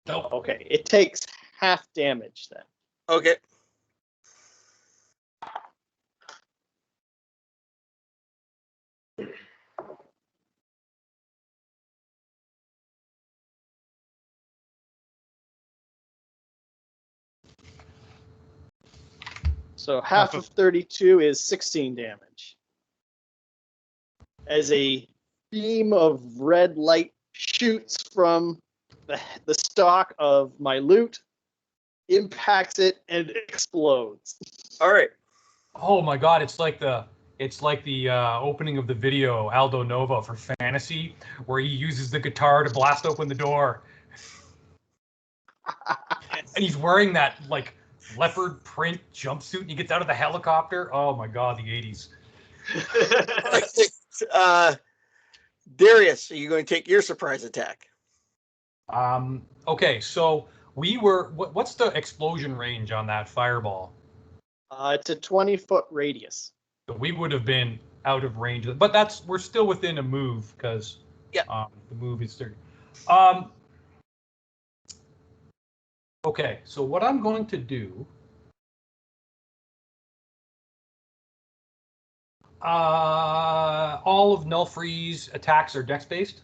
Nope. Okay, it takes half damage then. Okay. So half of 32 is 16 damage. As a beam of red light shoots from the stock of my loot, impacts it, and explodes. All right. Oh my god, it's like the opening of the video Aldo Nova for Fantasy, where he uses the guitar to blast open the door, and he's wearing that like leopard print jumpsuit, and he gets out of the helicopter. Oh my god, the 80s. Darius, are you going to take your surprise attack? Okay, so we were. What's the explosion range on that fireball? It's a 20-foot radius. So we would have been out of range, but we're still within a move because the move is 30. Okay, so what I'm going to do, all of Nullfree's attacks are dex based.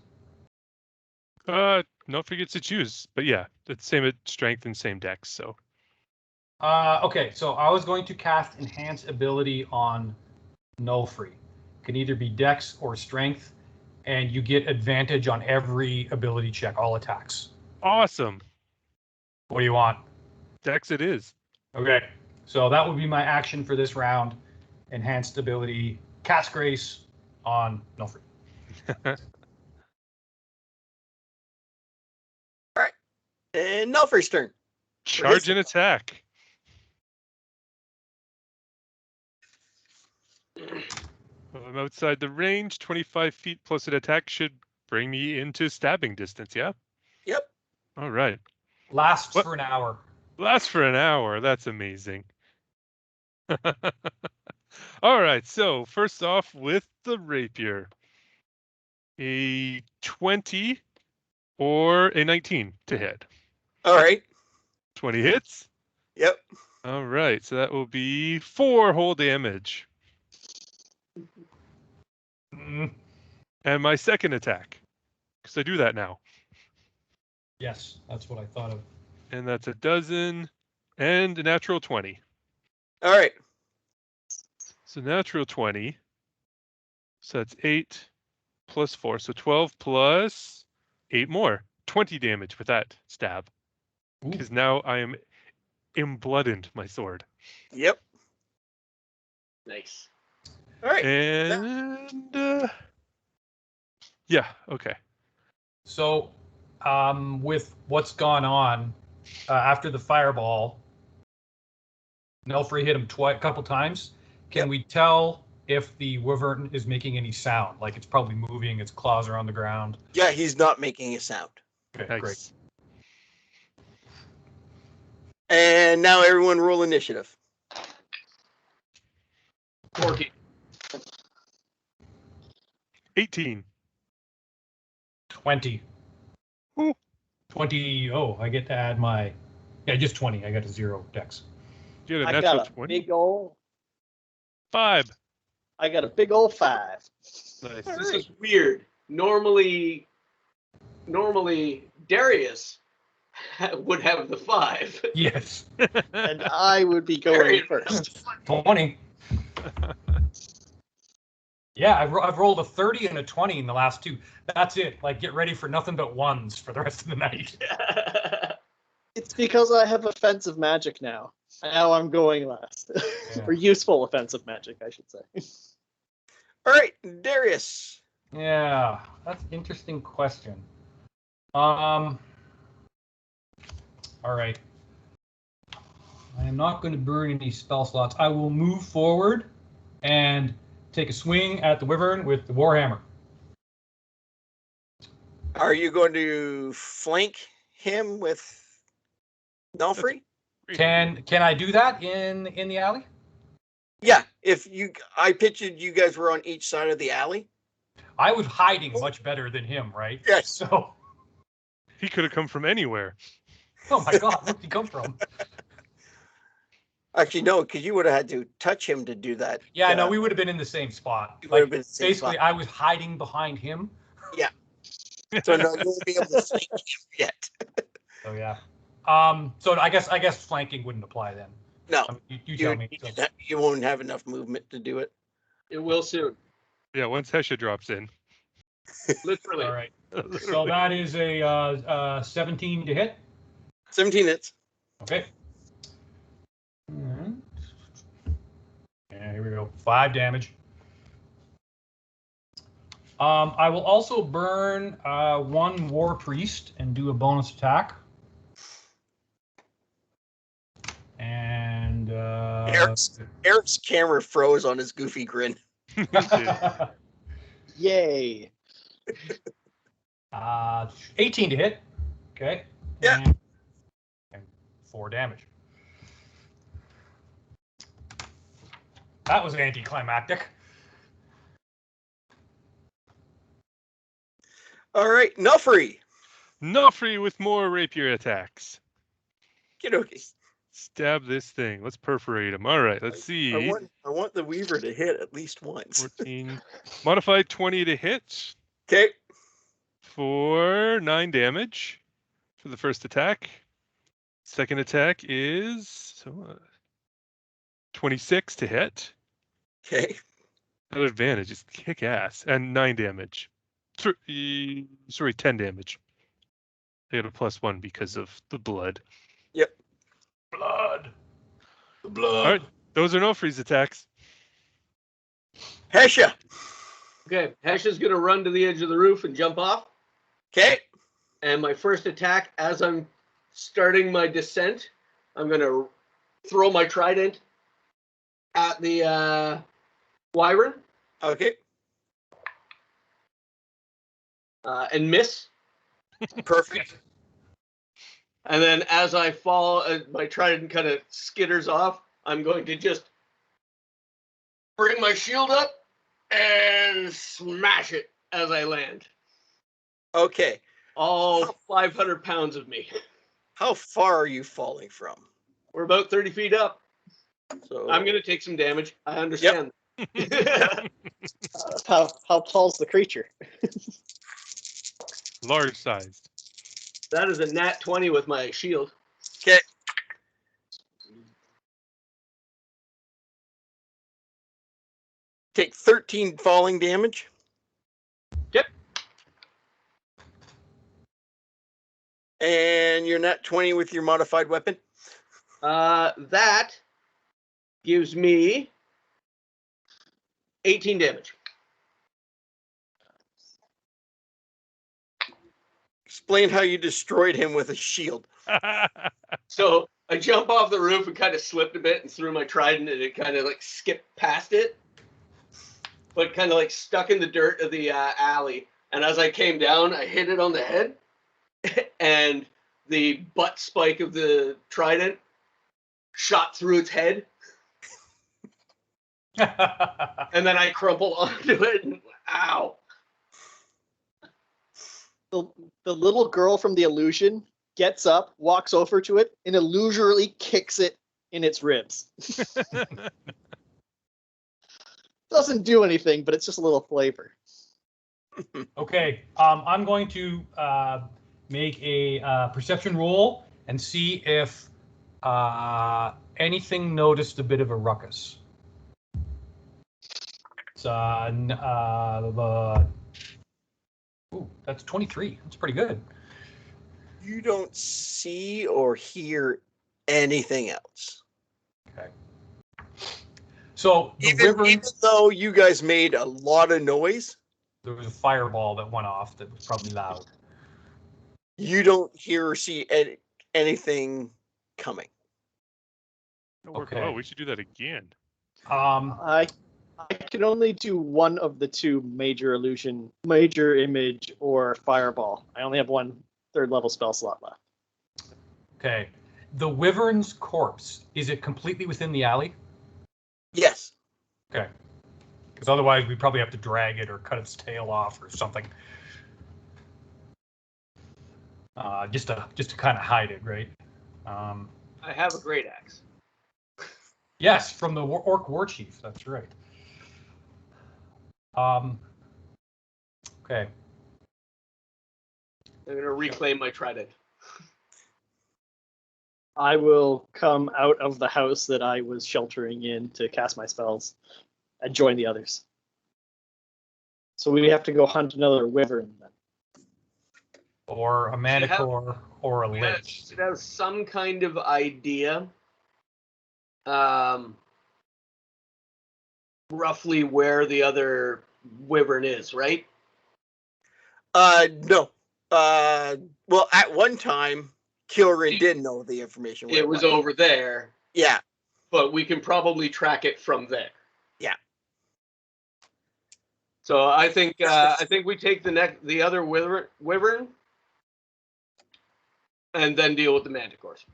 No forgets to choose, but yeah, it's same at strength and same dex. So. Okay, so I was going to cast Enhance Ability on Nullfree. Can either be Dex or Strength, and you get advantage on every ability check, all attacks. Awesome. What do you want? Dex it is. Okay, so that would be my action for this round. Enhanced Ability, Cast Grace on Nullfree. All right. And Nullfree's turn. Charge and attack. I'm outside the range. 25 feet plus an attack should bring me into stabbing distance, yeah? Yep. All right. Lasts for an hour. Lasts for an hour. That's amazing. All right. So first off with the rapier. A 20 or a 19 to hit. All right. 20 hits? Yep. All right. So that will be 4 whole damage. And my second attack, because I do that now. Yes, that's what I thought of. And that's a dozen and a natural 20. All right. So natural 20. So that's 8 plus 4. So 12 plus 8 more. 20 damage with that stab. Because now I am embloodened my sword. Yep. Nice. All right. And yeah, okay. So, with what's gone on after the fireball, Nullfree hit him a couple times. Can we tell if the wyvern is making any sound? Like it's probably moving, its claws are on the ground. Yeah, he's not making a sound. Okay, Nice. great. And now everyone roll initiative. 14. 18. 20. Ooh. 20. Oh, I get to add my. Yeah, just 20. I got a 0 dex. You had a I natural got a 20? big old. 5. I got a big old 5. Nice. This is weird. Normally Darius would have the 5. Yes. And I would be going Very first. 20. Yeah, I've rolled a 30 and a 20 in the last two. That's it. Like, get ready for nothing but ones for the rest of the night. It's because I have offensive magic now. Now I'm going last. Yeah. Or useful offensive magic, I should say. All right, Darius. Yeah, that's an interesting question. All right. I am not going to burn any spell slots. I will move forward and take a swing at the wyvern with the warhammer. Are you going to flank him with Nelfrey? Can I do that in the alley? Yeah. I pictured you guys were on each side of the alley. I was hiding much better than him, right? Yes. So, He could have come from anywhere. oh my God, where did he come from? Actually, no, because you would have had to touch him to do that. Yeah, no, we would have been in the same spot. You would have been in the same Basically, spot. I was hiding behind him. So no, you won't be able to flank him yet. So yeah. So I guess flanking wouldn't apply then. No, I mean, you tell me. So. you won't have enough movement to do it. It will soon. Yeah, once Hesha drops in. Literally. All right. So that is a 17 to hit. 17 hits. Okay. And here we go. 5 damage. I will also burn 1 war priest and do a bonus attack. And Eric's camera froze on his goofy grin. Yay. 18 to hit. Okay. Yeah. And 4 damage. That was anticlimactic. All right, Nelfrey. Nofri with more rapier attacks. Kidokey. Stab this thing. Let's perforate him. All right, let's see. I want the Weaver to hit at least once. 14. Modified 20 to hit Okay. for 9 damage for the first attack. Second attack is 26 to hit. Okay. That advantage is kick ass and 9 damage. Sorry, 10 damage. I got a +1 because of the blood. Yep. Blood. The blood. All right, those are no freeze attacks. Hesha. Okay, Hesha's gonna run to the edge of the roof and jump off. Okay. And my first attack, as I'm starting my descent, I'm gonna throw my trident at the wyvern Okay. and miss. Perfect. And then as I fall, my trident kind of skitters off. I'm going to just bring my shield up and smash it as I land. Okay. All 500 pounds of me. How far are you falling from? We're about 30 feet up. So I'm going to take some damage. I understand. How tall's the creature? Large sized. That is a nat 20 with my shield. Okay. Take 13 falling damage. Yep. And you're nat 20 with your modified weapon. That gives me 18 damage. Explain how you destroyed him with a shield. So I jump off the roof and kind of slipped a bit and threw my trident and it kind of like skipped past it, but kind of like stuck in the dirt of the alley. And as I came down, I hit it on the head and the butt spike of the trident shot through its head. And then I crumple onto it and ow. The little girl from the illusion gets up, walks over to it, and illusorily kicks it in its ribs. Doesn't do anything, but it's just a little flavor. Okay, I'm going to make a perception roll and see if anything noticed a bit of a ruckus. That's 23. That's pretty good. You don't see or hear anything else. Okay. So the Even though you guys made a lot of noise, there was a fireball that went off that was probably loud. you don't hear or see anything coming. That worked Okay. well. We should do that again. I can only do one of the two major illusion, major image, or fireball. I only have one third level spell slot left. Okay. The wyvern's corpse, is it completely within the alley? Yes. Okay. Because otherwise we probably have to drag it or cut its tail off or something. Just to kind of hide it, right? I have a great axe. Yes, from the orc war chief. That's right. Okay. I'm gonna reclaim my trident. I will come out of the house that I was sheltering in to cast my spells and join the others. So we have to go hunt another wyvern then. Or a manticore or a lich. Should have some kind of idea. Roughly where the other wyvern is, right? No. Well, at one time, Kilrin did know the information. where It was over there, Yeah. but we can probably track it from there. Yeah. So I think we take the other wyvern, and then deal with the manticores.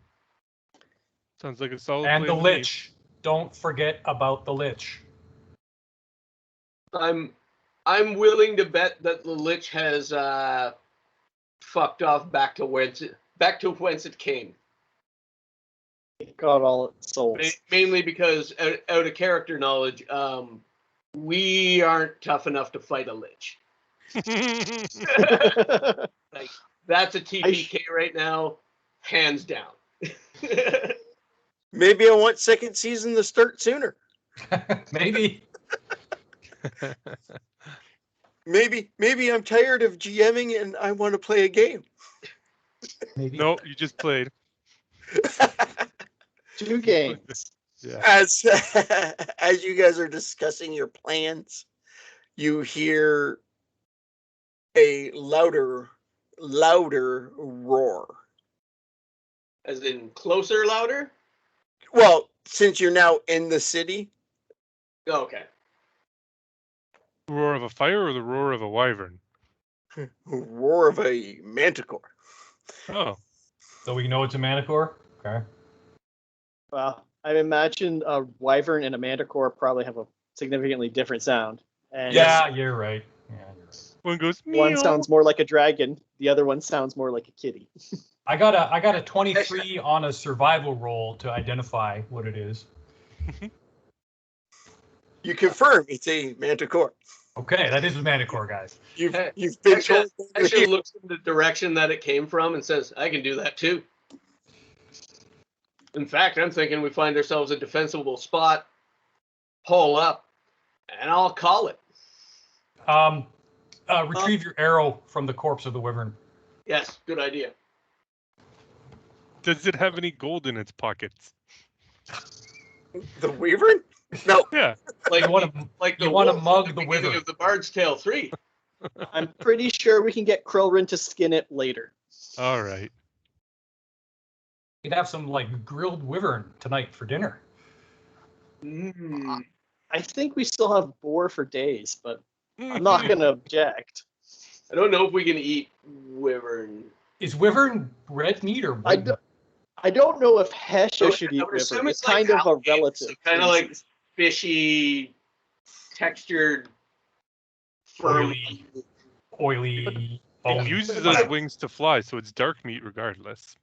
Sounds like a solid And plan the to me. lich. Don't forget about the lich. I'm willing to bet that the lich has fucked off back to whence it came. It got all its souls. Mainly because out of character knowledge, we aren't tough enough to fight a lich. Like that's a TPK right now, hands down. Maybe I want second season to start sooner. Maybe. Maybe I'm tired of GMing and I want to play a game. Maybe. No, you just played. 2 games. Yeah. As you guys are discussing your plans, you hear a louder roar. As in closer, louder? Well, since you're now in the city, Okay. Roar of a fire or the roar of a wyvern? roar of a manticore. Oh, So we know it's a manticore? Okay. Well, I imagine a wyvern and a manticore probably have a significantly different sound. And Yeah, you're right. Yeah, you're right. one goes one meow. sounds more like a dragon, the other one sounds more like a kitty. I got a 23 on a survival roll to identify what it is. You confirm it's a manticore. Okay, that is a manticore, guys. You've been told. Actually looks in the direction that it came from and says, I can do that too. In fact, I'm thinking we find ourselves a defensible spot, pull up, and I'll call it. Retrieve your arrow from the corpse of the wyvern. Yes, good idea. Does it have any gold in its pockets? The wyvern? No. Yeah. Like You wanna- like the you wanna wolf mug at the beginning wyvern. of the Bard's Tale 3. I'm pretty sure we can get Krillrin to skin it later. All right. You'd have some like grilled wyvern tonight for dinner. Mm. I think we still have boar for days, but I'm not going to object. I don't know if we can eat wyvern. Is wyvern red meat or white? I don't know if Hesha should I eat would assume wyvern. it's It's like kind of a alligator, relative. so kind of like species. fishy, textured, firm. oily, It bony. uses those whatever. wings to fly, so it's dark meat regardless.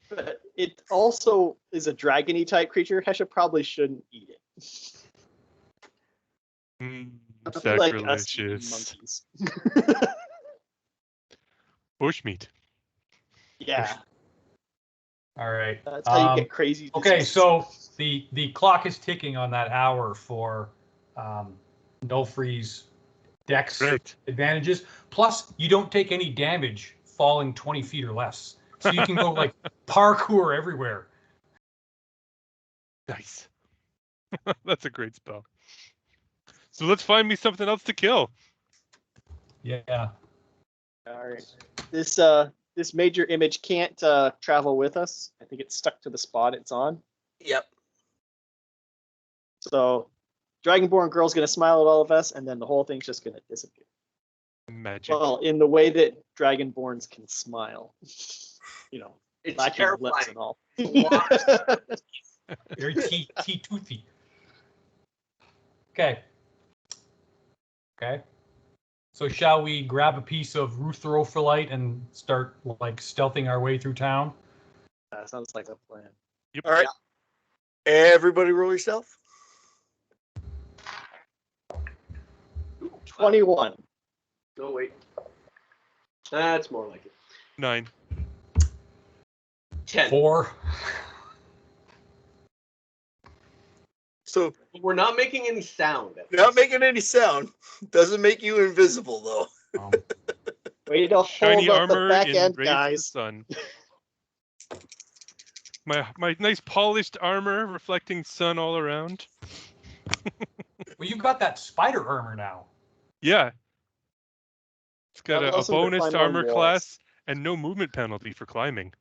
But it also is a dragony type creature. Hesha probably shouldn't eat it. Like us eating Sacrilegious. monkeys. Bushmeat. Yeah, All right. that's how you get crazy. Okay, diseases. so the clock is ticking on that hour for no freeze dex Right. advantages. Plus, you don't take any damage falling 20 feet or less. So you can go like parkour everywhere. Nice. That's a great spell. So let's find me something else to kill. Yeah. All right. This major image can't travel with us. I think it's stuck to the spot it's on. Yep. So, Dragonborn Girl's gonna smile at all of us, and then the whole thing's just gonna disappear. Magic. Well, in the way that Dragonborns can smile, you know, It's lacking lips and terrifying. all. Very toothy. Okay. So shall we grab a piece of Rutherofilite and start like stealthing our way through town? That sounds like a plan. Yep. All right. Everybody roll yourself. 21. No, wait. That's more like it. 9. 10. 4. So But we're not making any sound. not making any sound. Doesn't make you invisible though. Way to Shiny hold up the armor back in end, rays of the guys. sun. My nice polished armor reflecting sun all around. Well, you've got that spider armor now. Yeah. It's got That a allows them to bonus climb to on armor walls. class and no movement penalty for climbing.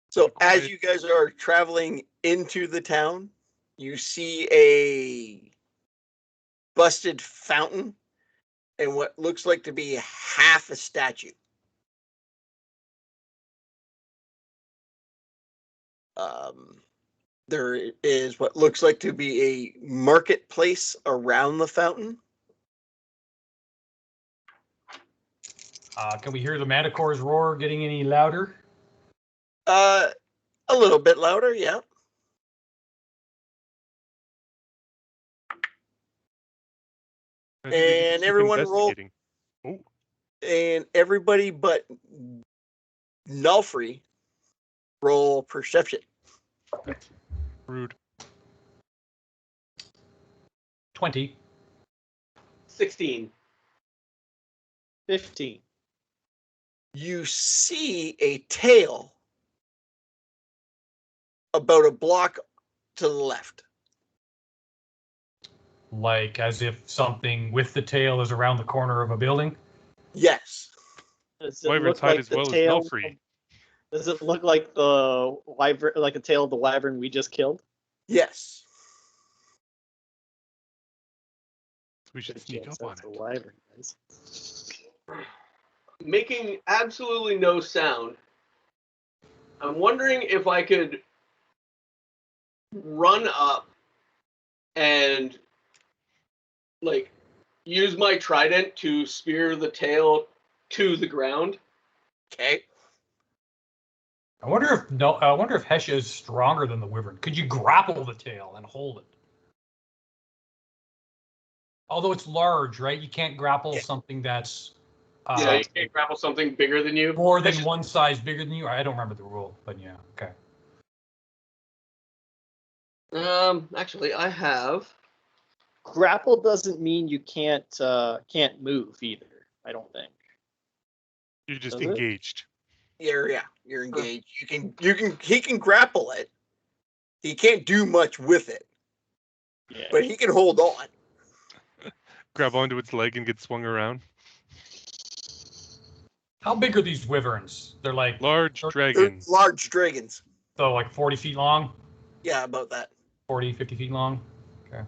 So as Quiet. you guys are traveling into the town, you see a busted fountain and what looks like to be half a statue. There is what looks like to be a marketplace around the fountain. Can we hear the Manticore's roar getting any louder? A little bit louder, yeah. I think we can And keep everyone roll. investigating. Oh, And everybody but Nulfree roll perception. rude. 20. 16. 15. You see a tail about a block to the left. Like as if something with the tail is around the corner of a building. Yes. Does it Wyvern's look hide like as the well as tail? Melfree. Does it look like the wyvern, like the tail of the wyvern we just killed? Yes. We should Good sneak chance up on that's a it. wyvern, guys. Making absolutely no sound. I'm wondering if I could run up and like use my trident to spear the tail to the ground. Okay. I wonder if Hesha is stronger than the wyvern. Could you grapple the tail and hold it? Although it's large, right? You can't grapple something that's Yeah, you can't grapple something bigger than you. more than one size bigger than you. I don't remember the rule, but yeah, okay. Actually, I have. Grapple doesn't mean you can't move either. I don't think. You're just Does it? engaged. You're engaged. He can grapple it. He can't do much with it, Yeah. but he can hold on. Grab onto its leg and get swung around. How big are these wyverns? They're like Large They're They're dragons. large dragons. so like 40 feet long, Yeah, about that. 40, 50 feet long. Okay.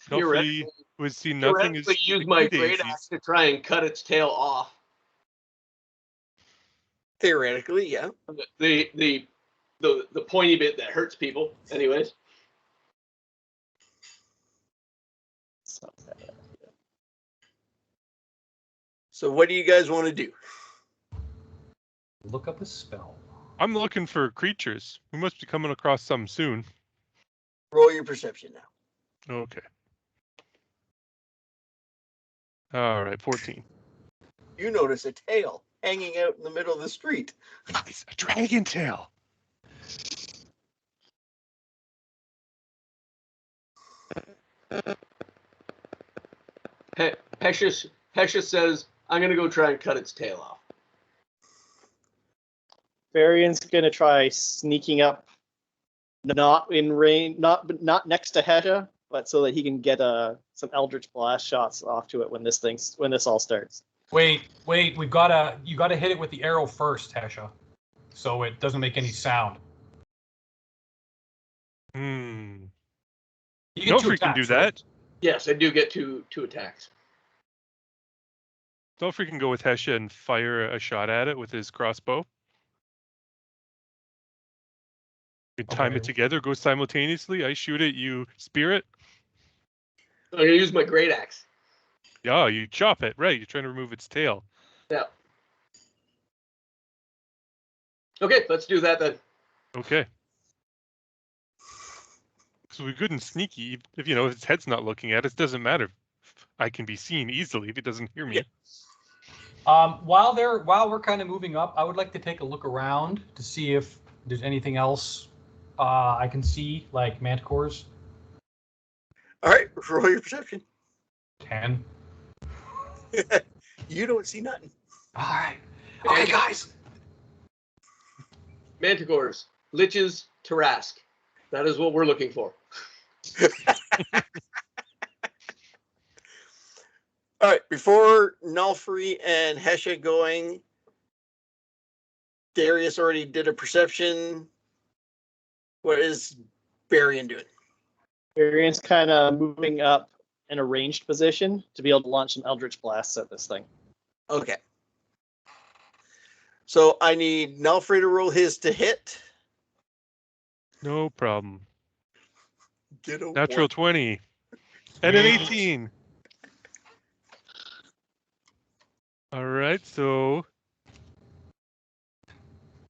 Melfree would see nothing as Theoretically, use my great daisies. axe to try and cut its tail off. Theoretically, yeah. The pointy bit that hurts people. Anyways, It's not bad. So what do you guys want to do? Look up a spell. I'm looking for creatures. We must be coming across some soon. Roll your perception now. Okay. All right, 14. you notice a tail hanging out in the middle of the street. It's a dragon tail. Hesha says, I'm going to go try and cut its tail off. Varian's gonna try sneaking up, not in range, not next to Hesha, but so that he can get some Eldritch Blast shots off to it when this all starts. Wait, you gotta hit it with the arrow first, Hesha, so it doesn't make any sound. Hmm. You No get two freak can do attacks, right? that. Yes, I do get two attacks. Dolphy can go with Hesha and fire a shot at it with his crossbow. You can time Okay. it together, go simultaneously. I shoot it, you spear it. I'm going to use my great axe. Yeah, you chop it. Right, you're trying to remove its tail. Yeah. Okay, let's do that then. Okay. So we're good and sneaky. If if its head's not looking at us, doesn't matter. I can be seen easily if it doesn't hear me. While we're kind of moving up, I would like to take a look around to see if there's anything else I can see, like manticores. All right, roll your perception. 10. You don't see nothing. All right. Okay, guys. Manticores, liches, Tarask. That is what we're looking for. All right, before Nalfree and Hesha going, Darius already did a perception. What is Barian doing? Varian's kind of moving up in a ranged position to be able to launch some Eldritch Blasts at this thing. Okay. So I need Nalfree to roll his to hit. No problem. Get a Natural 20. And an 18. All right, so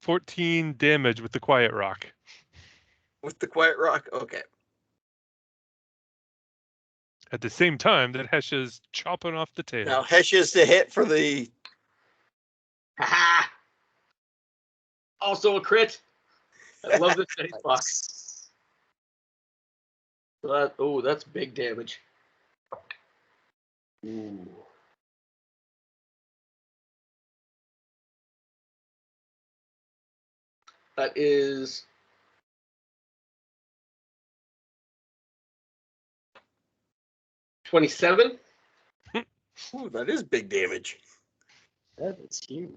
14 damage with the Quiet Rock. with the Quiet Rock. Okay. At the same time that Hesha's chopping off the tail. Now Hesha's to hit for the. Ha! Also a crit. I love this dice box. That's big damage. Ooh. That is 27. Ooh, that is big damage. That is huge.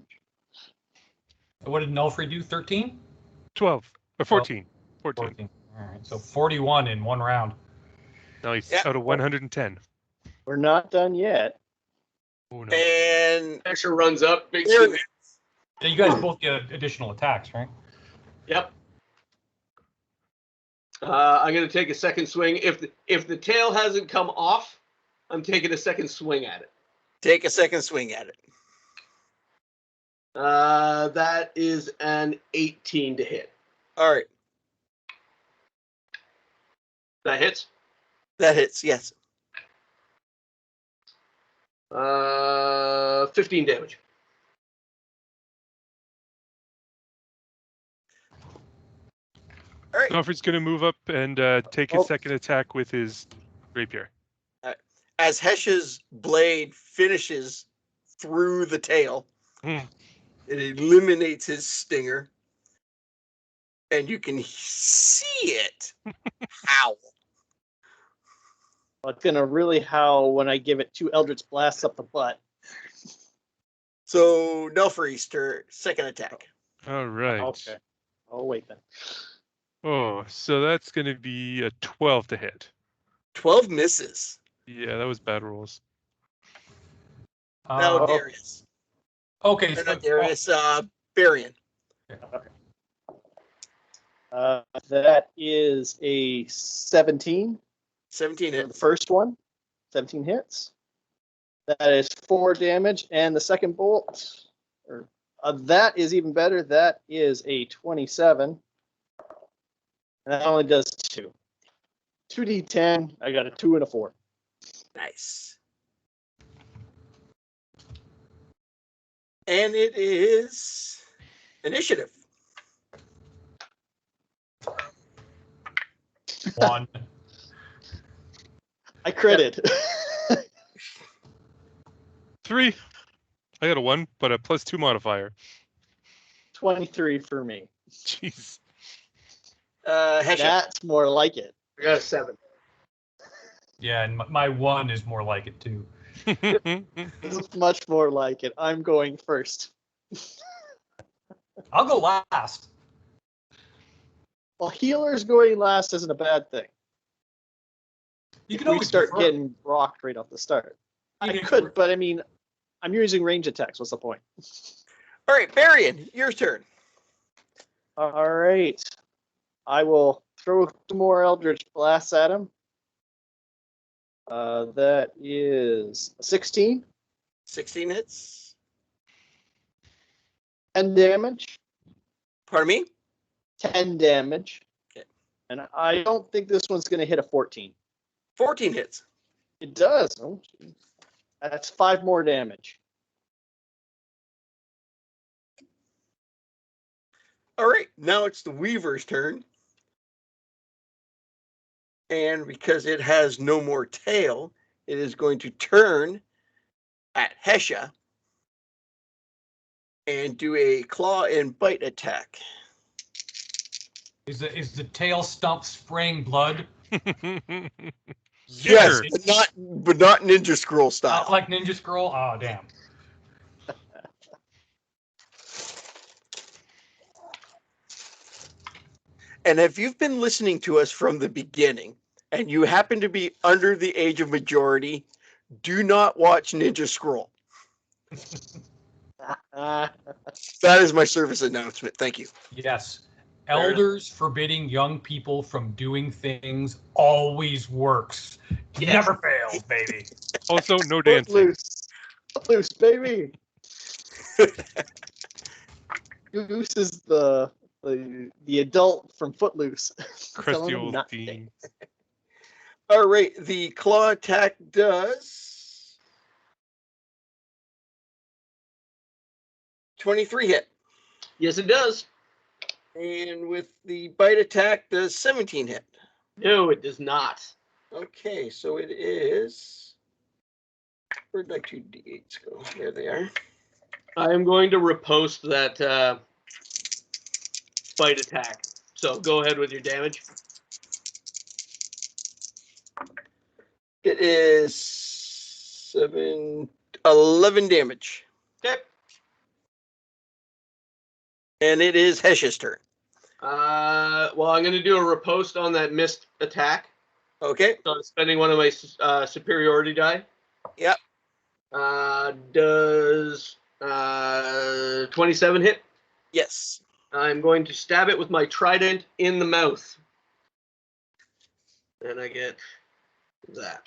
What did Nulfree do? 13? 12 or 14. 14. 14. All right, so 41 in one round. Nice. Yeah. Out of 110. We're not done yet. Oh no. And Pressure runs up. Big there, swing. So you guys both get additional attacks, right? Yep. I'm going to take a second swing. If the tail hasn't come off, I'm taking a second swing at it. take a second swing at it. That is an 18 to hit. All right. That hits. That hits, yes. 15 damage. All right. Alfred's going to move up and take his second attack with his rapier. As Hesha's blade finishes through the tail, it eliminates his stinger, and you can see it howl. Well, it's gonna really howl when I give it 2 Eldritch Blasts up the butt. So Nelfree's second attack. All right. Okay. Oh wait then. Oh, so that's going to be a 12 to hit. 12 misses. Yeah, that was bad rolls. Now Uh, Darius. okay. Or So, not Darius, Barian. That is a 17 17 for the hits. first one. 17 hits. That is 4 damage, and the second bolt, that is even better. That is a 27. And that only does 2. 2d10. I got a 2 and a 4. Nice. And it is initiative. 1. I critted. 3. I got a 1, but a +2 modifier. 23 for me. Jeez. Hesha. That's more like it. I got a 7. Yeah, and my 1 is more like it too. It's much more like it. I'm going first. I'll go last. Well, healers going last isn't a bad thing. You If can we always start defer. getting rocked right off the start. I Even if could, you're- but I mean, I'm using range attacks. What's the point? All right, Marion, your turn. All right. I will throw some more Eldritch Blasts at him. That is a 16. 16 hits. 10 damage. Pardon me? 10 damage. Okay. And I don't think this one's going to hit a 14. 14 hits. It does. Oh, geez. That's 5 more damage. All right, now it's the Weaver's turn. And because it has no more tail, it is going to turn at Hesha and do a claw and bite attack. Is the tail stump spraying blood? Yes, Sure. but not Ninja Scroll style. Not like Ninja Scroll? Oh, damn. And if you've been listening to us from the beginning and you happen to be under the age of majority, do not watch Ninja Scroll. Uh, That is my service announcement. Thank you. Yes. Elders forbidding young people from doing things always works. Yes. Never fails, baby. Also, no dancing. Footloose. Footloose, baby. Goose is the adult from Footloose. Crusty Telling him old not to Dean. dance. All right, the claw attack does 23 hit. Yes, it does. And with the bite attack, does 17 hit. No, it does not. Okay, so it is. Where'd my 2d8s go? There they are. I am going to repost that bite attack. So go ahead with your damage. It is 11 damage. Okay. And it is Hesh's turn. Well, I'm going to do a repost on that missed attack. Okay. So I'm spending one of my superiority die. Yep. Does 27 hit? Yes. I'm going to stab it with my trident in the mouth. And I get that.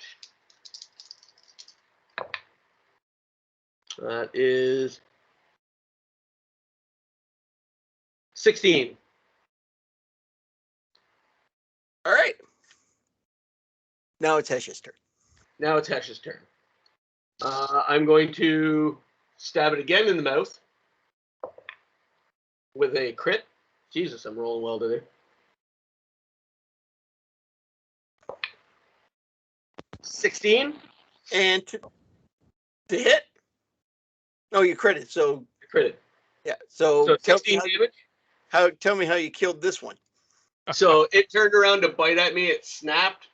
That is 16. All right. Now it's Hesh's turn. Now it's Hesh's turn. I'm going to stab it again in the mouth with a crit. Jesus, I'm rolling well today. 16. And to hit? No, you credit. So Crit. yeah. So, So tell 16 me damage. tell me how you killed this one. So it turned around to bite at me. It snapped.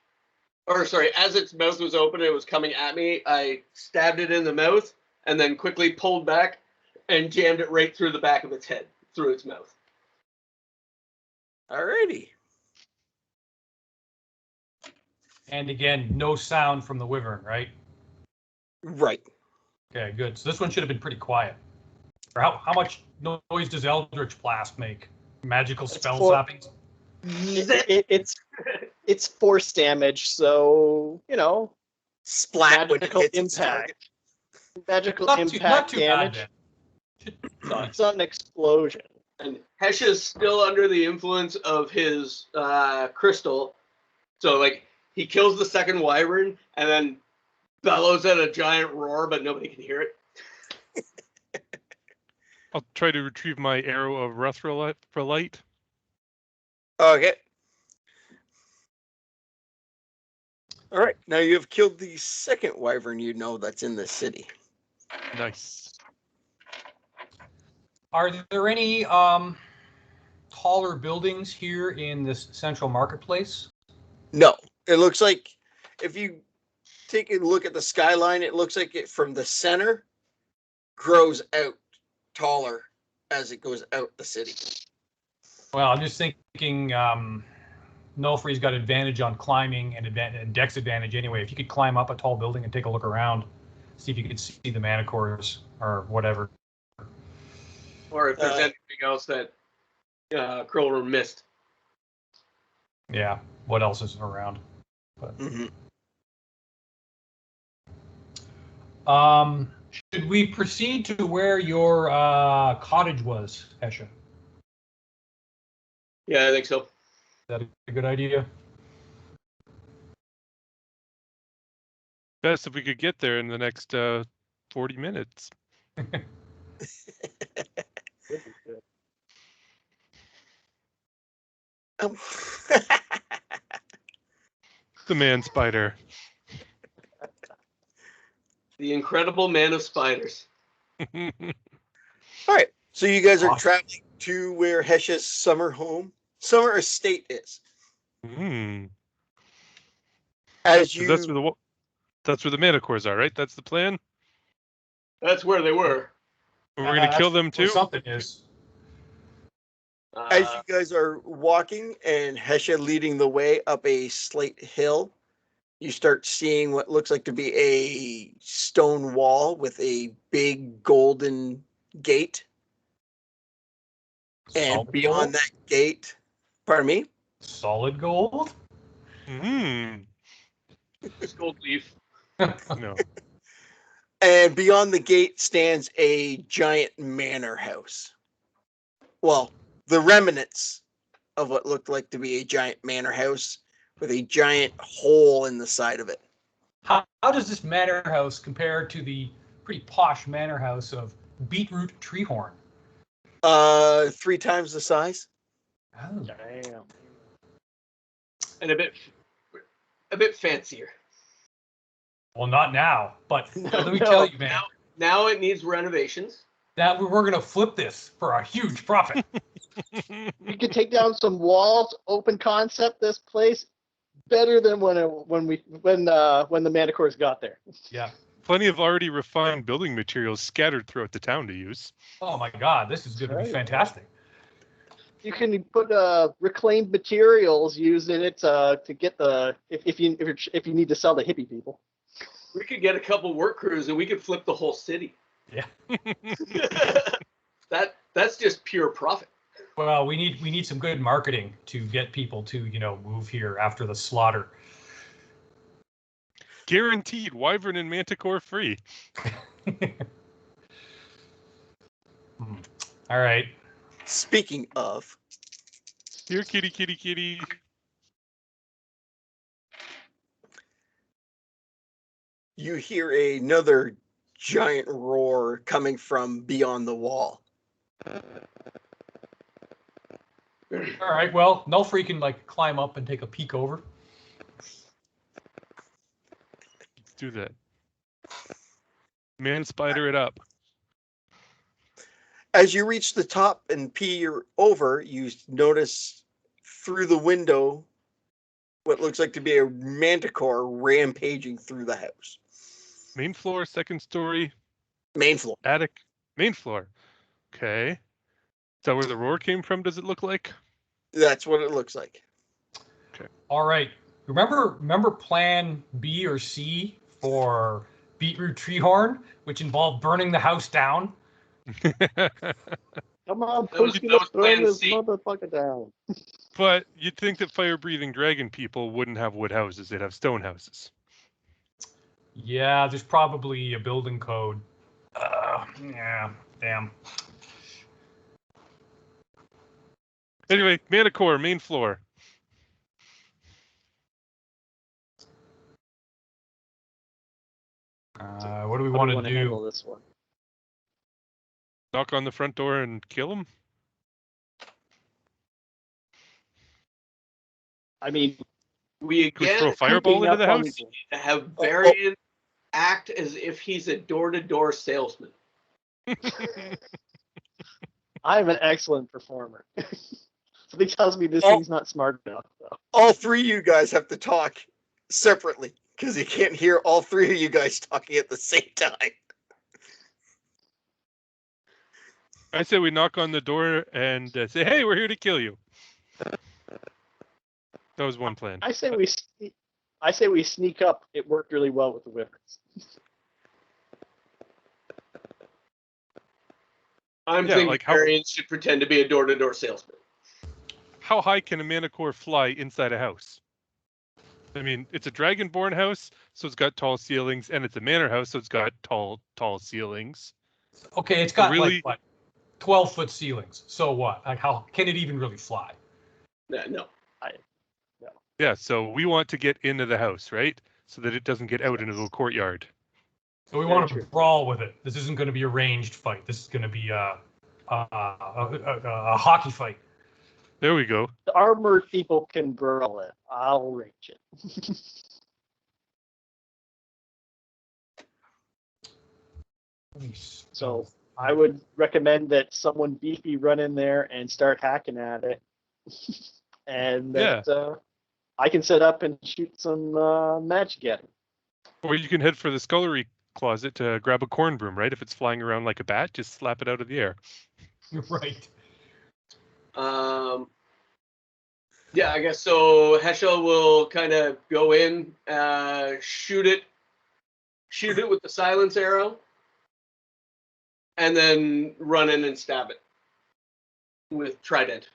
Or sorry, as its mouth was open, it was coming at me. I stabbed it in the mouth and then quickly pulled back and jammed it right through the back of its head, through its mouth. All righty. And again, no sound from the wyvern, right? Right. Okay, good. So this one should have been pretty quiet. Or how much noise does Eldritch Blast make? Magical spell four. slappings? It's force damage, so Splat when it magical hits its target. impact. Magical Not impact too bad damage. then. No, it's not an explosion. And Hesh is still under the influence of his crystal. So, like, he kills the second wyvern and then bellows at a giant roar, but nobody can hear it. I'll try to retrieve my arrow of Rethrolite. Okay. All right. Now you have killed the second wyvern you know that's in the city. Nice. Are there any taller buildings here in this central marketplace? No. It looks like if you take a look at the skyline, it looks like it from the center grows out taller as it goes out the city. Well, I'm just thinking Nulfree's got advantage on climbing and dex advantage anyway. If you could climb up a tall building and take a look around, see if you could see the manticores or whatever. Or if there's anything else that Krillr missed. Yeah, what else is around? But, should we proceed to where your cottage was, Hesha? Yeah, I think so. Is that a good idea? Best if we could get there in the next 40 minutes. The man spider. The incredible man of spiders. All right. So you guys are traveling to where Hesha's summer estate is. As you That's where the manticores are, right? That's the plan. That's where they were. We're gonna kill them too. Something is. as you guys are walking and Hesha leading the way up a slight hill, you start seeing what looks like to be a stone wall with a big golden gate. And Solid beyond gold? that gate, pardon me? Solid gold? Just gold leaf. No. And beyond the gate stands a giant manor house. Well, the remnants of what looked like to be a giant manor house with a giant hole in the side of it. How does this manor house compare to the pretty posh manor house of Beetroot Treehorn? 3 times the size. Oh. Damn. And a bit fancier. Well, not now, but let me No. tell you, man, Now it needs renovations. that we're going to flip this for a huge profit. You could take down some walls, open concept this place better than when the manticores got there. Yeah. Plenty of already refined building materials scattered throughout the town to use. Oh my God, this is going to be Right. fantastic. You can put reclaimed materials using it to get the if you need to sell to hippie people. We could get a couple work crews and we could flip the whole city. Yeah. That's just pure profit. Well, we need some good marketing to get people to move here after the slaughter. Guaranteed wyvern and manticore free. All right. Speaking of, Here, kitty, kitty, kitty. you hear another giant roar coming from beyond the wall. All right. Well, Nulfree can climb up and take a peek over. Let's do that. Man spider it up. As you reach the top and peer over, you notice through the window what looks like to be a manticore rampaging through the house. Main floor, second story, Main floor. attic, main floor. Okay. Is that where the roar came from, does it look like? That's what it looks like. All right. Remember plan B or C for Beetroot Treehorn, which involved burning the house down? Come on, That was push let's plan burn this C. motherfucker down. But you'd think that fire-breathing dragon people wouldn't have wood houses, they'd have stone houses. Yeah, there's probably a building code. Yeah, damn. Anyway, manticore, main floor. What do we How want do to we do? handle this one? knock on the front door and kill him? I mean, We Could we again throw a fireball creeping into the up on house? have Varian act as if he's a door-to-door salesman. I'm an excellent performer. Something tells me this Oh. thing's not smart enough, though. All three of you guys have to talk separately because you can't hear all three of you guys talking at the same time. I say we knock on the door and say, "Hey, we're here to kill you." That was one plan. I say we sneak up. It worked really well with the wyverns. I'm Yeah, thinking like how- Varian should pretend to be a door-to-door salesman. How high can a Manticore fly inside a house? I mean, it's a Dragonborn house, so it's got tall ceilings, and it's a manor house, so it's got tall ceilings. Okay, it's got really- like what, 12-foot ceilings. So what? Like, how can it even really fly? No. Yeah, so we want to get into the house, right? So that it doesn't get out into the courtyard. So we Very want to true. brawl with it. This isn't going to be a ranged fight. This is going to be a hockey fight. There we go. The armored people can brawl it. I'll range it. So I would recommend that someone beefy run in there and start hacking at it, and that I can set up and shoot some magic at it. Or you can head for the scullery closet to grab a corn broom, right? If it's flying around like a bat, just slap it out of the air. Right. Yeah, I guess so. Heschel will kind of go in, shoot it with the silence arrow, and then run in and stab it with trident.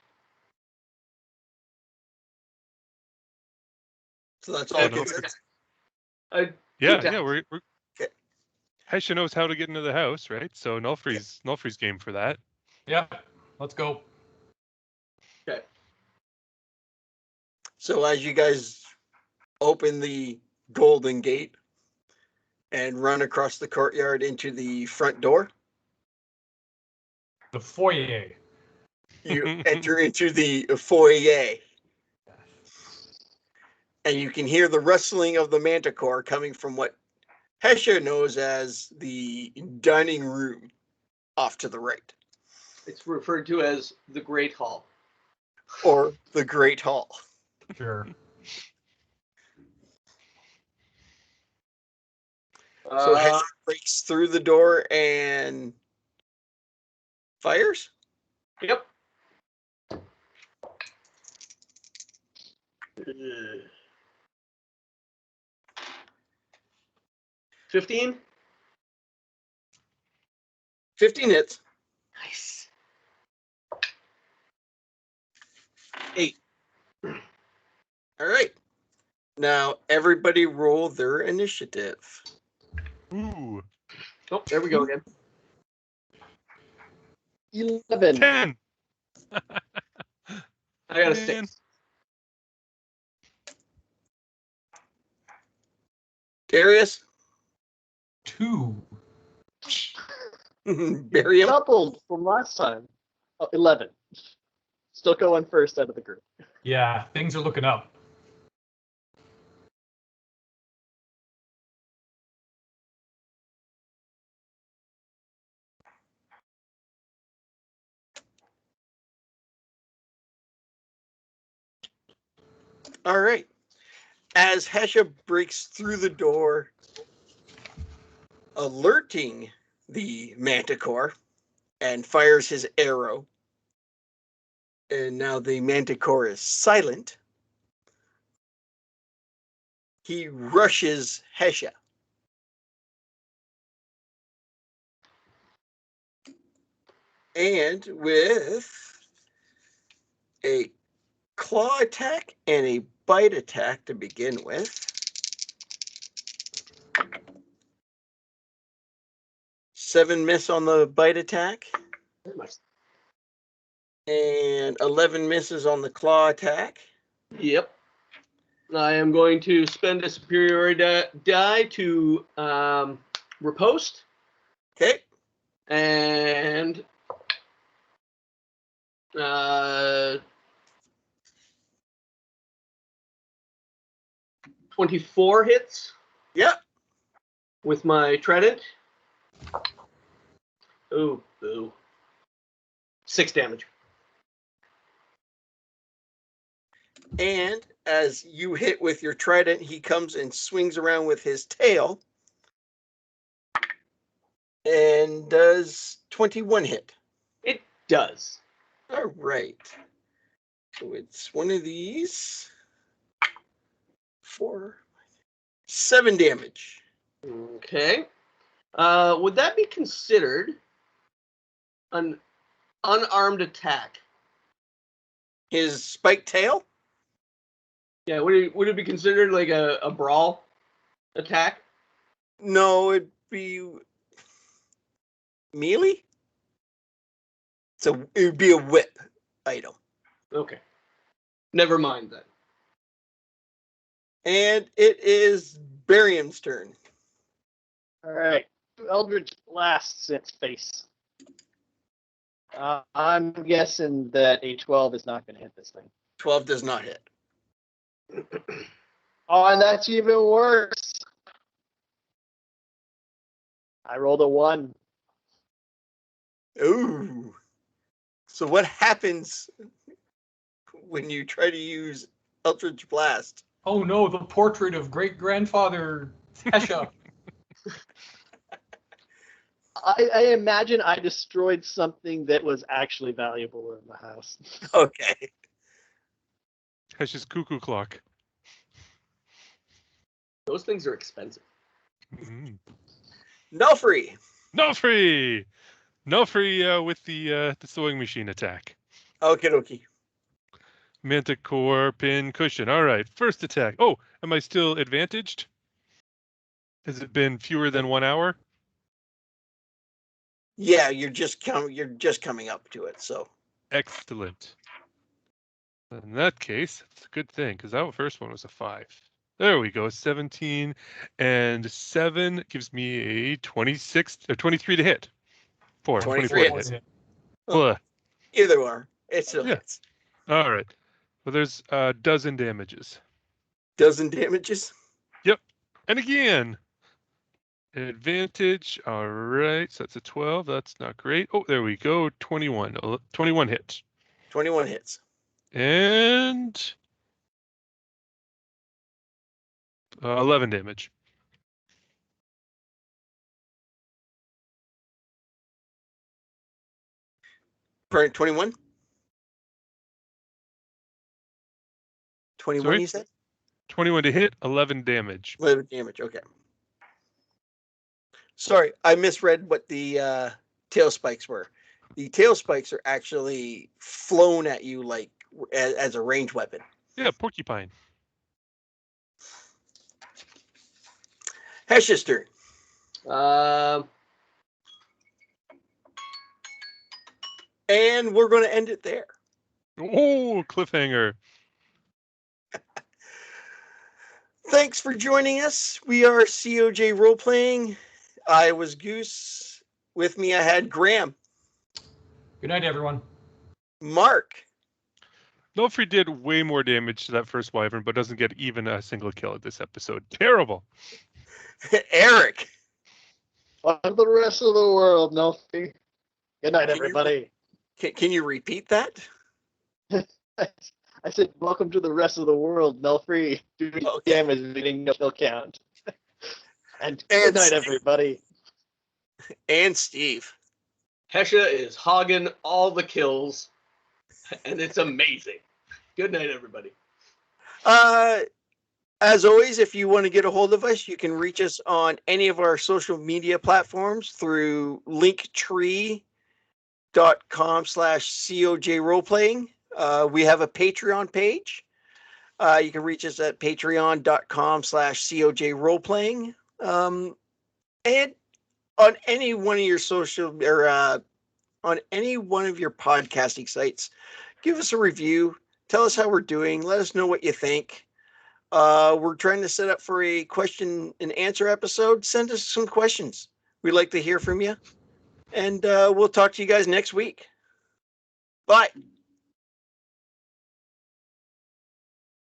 So that's all. Yeah, no. Good Yeah, task. we're Okay. Hesha knows how to get into the house, right? So Nulfree's game for that. Yeah. Let's go. Okay. So as you guys open the golden gate and run across the courtyard into the front door, The foyer. you enter into the foyer. And you can hear the rustling of the manticore coming from what Hesha knows as the dining room off to the right, It's referred to as the Great Hall. or the Great Hall. Sure. So Hesha breaks through the door and fires. Yep. 15? 15 hits. Nice. 8. All right. Now everybody roll their initiative. Ooh, Oh, there we go again. 11. 10. I got a Man. 6. Darius, 2. Barium, Doubled from last time. Oh, 11. Still going first out of the group. Yeah, things are looking up. All right. As Hesha breaks through the door, alerting the manticore, and fires his arrow, and now the manticore is silent, he rushes Hesha. And with a claw attack and a bite attack to begin with, 7 miss on the bite attack, and 11 misses on the claw attack. Yep. I am going to spend a superiority die to riposte, Okay. and Uh, 24 hits Yep. with my trident. Ooh, boo. 6 damage. And as you hit with your trident, he comes and swings around with his tail and does 21 hit. It does. All right. So it's one of these. 4, 7 damage. Okay. Would that be considered an unarmed attack? His spiked tail? Yeah, would it be considered like a brawl attack? No, it'd be melee. So it would be a whip item. Okay. Never mind then. And it is Barium's turn. All right. Eldritch blasts its face. I'm guessing that a 12 is not going to hit this thing. 12 does not hit. Oh, and that's even worse. I rolled a 1. Ooh. So what happens when you try to use Eldritch Blast? Oh no, the portrait of great-grandfather Hesha. I imagine I destroyed something that was actually valuable in the house. Okay. That's just cuckoo clock. Those things are expensive. Mm. Nulfree. Nulfree! Nulfree with the sewing machine attack. Okie dokie. Manticore, pin, cushion. All right, first attack. Oh, am I still advantaged? Has it been fewer than 1 hour? Yeah, you're just coming up to it, so. Excellent. In that case, it's a good thing because that first one was a 5. There we go, 17 and 7 gives me a 26 or 23 to hit. 24 to hits. hit. Oh. Blah. Either or. It still Yeah. hits. All right. Well, there's a dozen damages. Dozen damages. And again, advantage. All right. So that's a 12. That's not great. Oh, there we go. 21. 21 hits. 21 hits. And 11 damage. 21? 21, Sorry? you said? 21 to hit, 11 damage. 11 damage, okay. Sorry, I misread what the tail spikes were. The tail spikes are actually flown at you like as a ranged weapon. Yeah, porcupine. Hesh's turn. And we're going to end it there. Oh, cliffhanger. Thanks for joining us. We are COJ Role Playing. I was Goose. With me, I had Graham. Good night, everyone. Mark. Nulfree did way more damage to that first wyvern, but doesn't get even a single kill at this episode. Terrible. Eric. Fuck the rest of the world, Nulfree. Good night, Can you- everybody. Can you repeat that? I said, welcome to the rest of the world, Nulfree. Doing Okay. damage, meaning no kill count. And And good night, Steve. everybody. And Steve. Hesha is hogging all the kills, and it's amazing. Good night, everybody. As always, if you want to get a hold of us, you can reach us on any of our social media platforms through linktree.com/COJ roleplaying. We have a Patreon page. You can reach us at patreon.com/COJ roleplaying. And on any one of your social or on any one of your podcasting sites, give us a review. Tell us how we're doing. Let us know what you think. We're trying to set up for a question and answer episode. Send us some questions. We'd like to hear from you. And we'll talk to you guys next week. Bye.